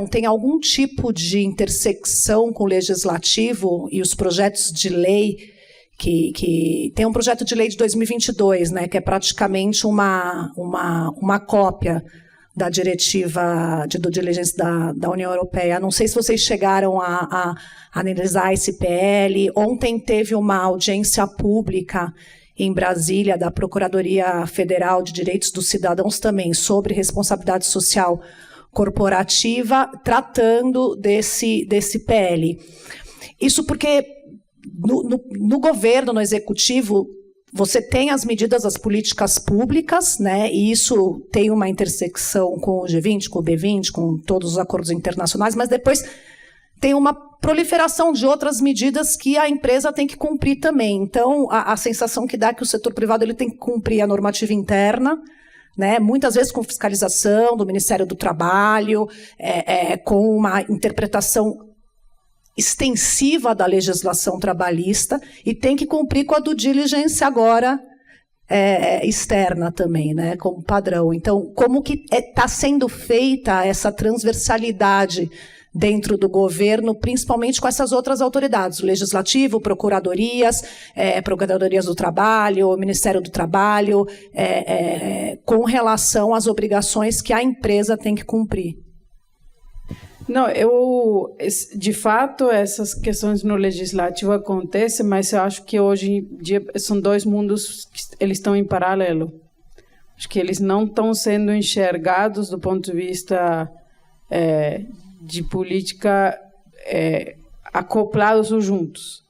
tem algum tipo de intersecção com o legislativo e os projetos de lei, que tem um projeto de lei de 2022, né, que é praticamente uma cópia da diretiva de due diligence da União Europeia. Não sei se vocês chegaram a analisar esse PL. Ontem teve uma audiência pública em Brasília, da Procuradoria Federal de Direitos dos Cidadãos também, sobre responsabilidade social corporativa tratando desse PL. Isso porque no governo, no executivo, você tem as medidas das políticas públicas, né, e isso tem uma intersecção com o G20, com o B20, com todos os acordos internacionais, mas depois tem uma proliferação de outras medidas que a empresa tem que cumprir também. Então, a sensação que dá é que o setor privado ele tem que cumprir a normativa interna, né, muitas vezes com fiscalização do Ministério do Trabalho, com uma interpretação extensiva da legislação trabalhista, e tem que cumprir com a due diligence agora externa também, né, como padrão. Então, como que está sendo feita essa transversalidade dentro do governo, principalmente com essas outras autoridades, o Legislativo, Procuradorias do Trabalho, o Ministério do Trabalho, com relação às obrigações que a empresa tem que cumprir? Não, de fato, essas questões no legislativo acontecem, mas eu acho que hoje em dia são dois mundos que eles estão em paralelo. Acho que eles não estão sendo enxergados do ponto de vista de política acoplados ou juntos.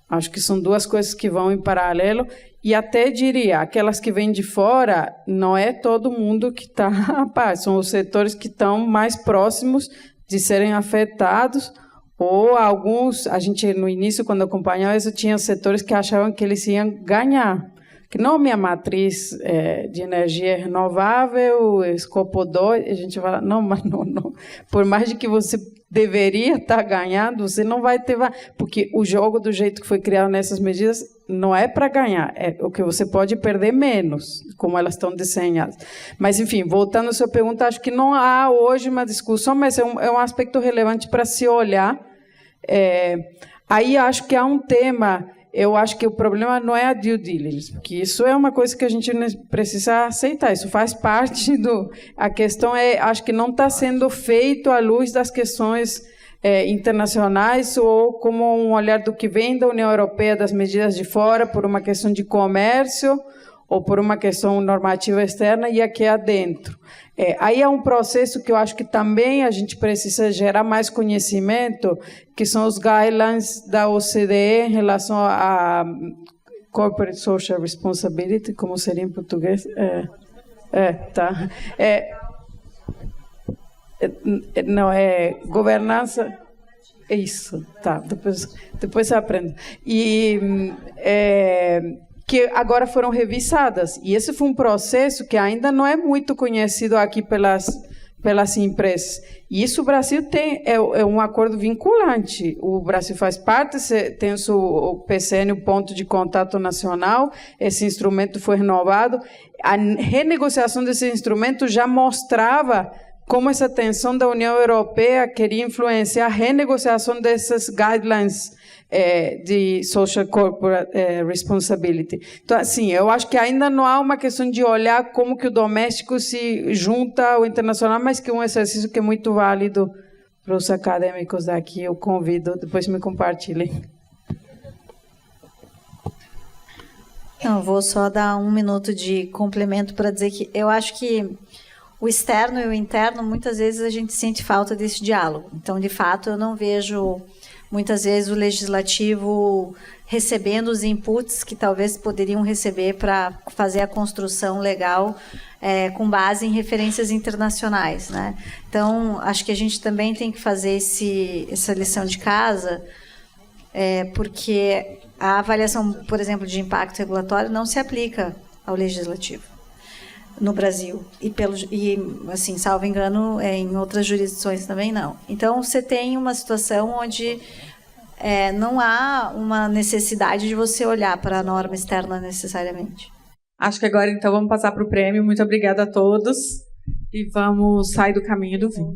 Acho que são duas coisas que vão em paralelo, e até diria, aquelas que vêm de fora, não é todo mundo que está a par, são os setores que estão mais próximos de serem afetados, ou alguns, a gente no início, quando acompanhava isso, tinha setores que achavam que eles iam ganhar, que não, minha matriz de energia renovável, escopo 2, a gente fala, não, mas não, por mais de que você deveria estar ganhando, você não vai ter, porque o jogo do jeito que foi criado nessas medidas não é para ganhar, é o que você pode perder menos, como elas estão desenhadas. Mas, enfim, voltando à sua pergunta, acho que não há hoje uma discussão, mas é um aspecto relevante para se olhar. Aí acho que há um tema, eu acho que o problema não é a due diligence, porque isso é uma coisa que a gente precisa aceitar, isso faz parte do... A questão acho que não está sendo feito à luz das questões internacionais ou como um olhar do que vem da União Europeia, das medidas de fora, por uma questão de comércio ou por uma questão normativa externa, e aqui adentro. Aí é um processo que eu acho que também a gente precisa gerar mais conhecimento, que são os guidelines da OCDE em relação a Corporate Social Responsibility, como seria em português? Tá. Não, governança... Isso, tá. Depois você aprende. E... que agora foram revisadas. E esse foi um processo que ainda não é muito conhecido aqui pelas empresas. E isso o Brasil tem, é um acordo vinculante. O Brasil faz parte, tem o PCN, o Ponto de Contato Nacional, esse instrumento foi renovado. A renegociação desse instrumento já mostrava como essa tensão da União Europeia queria influenciar a renegociação dessas guidelines de Social Corporate Responsibility. Então, assim, eu acho que ainda não há uma questão de olhar como que o doméstico se junta ao internacional, mas que é um exercício que é muito válido para os acadêmicos daqui. Eu convido, depois me compartilhem. Não, vou só dar um minuto de complemento para dizer que eu acho que o externo e o interno, muitas vezes a gente sente falta desse diálogo. Então, de fato, eu não vejo muitas vezes o legislativo recebendo os inputs que talvez poderiam receber para fazer a construção legal com base em referências internacionais, né? Então, acho que a gente também tem que fazer essa lição de casa, porque a avaliação, por exemplo, de impacto regulatório não se aplica ao legislativo no Brasil e assim, salvo engano, em outras jurisdições também não. Então, você tem uma situação onde não há uma necessidade de você olhar para a norma externa necessariamente. Acho que agora, então, vamos passar para o prêmio. Muito obrigada a todos e vamos sair do caminho do vinho.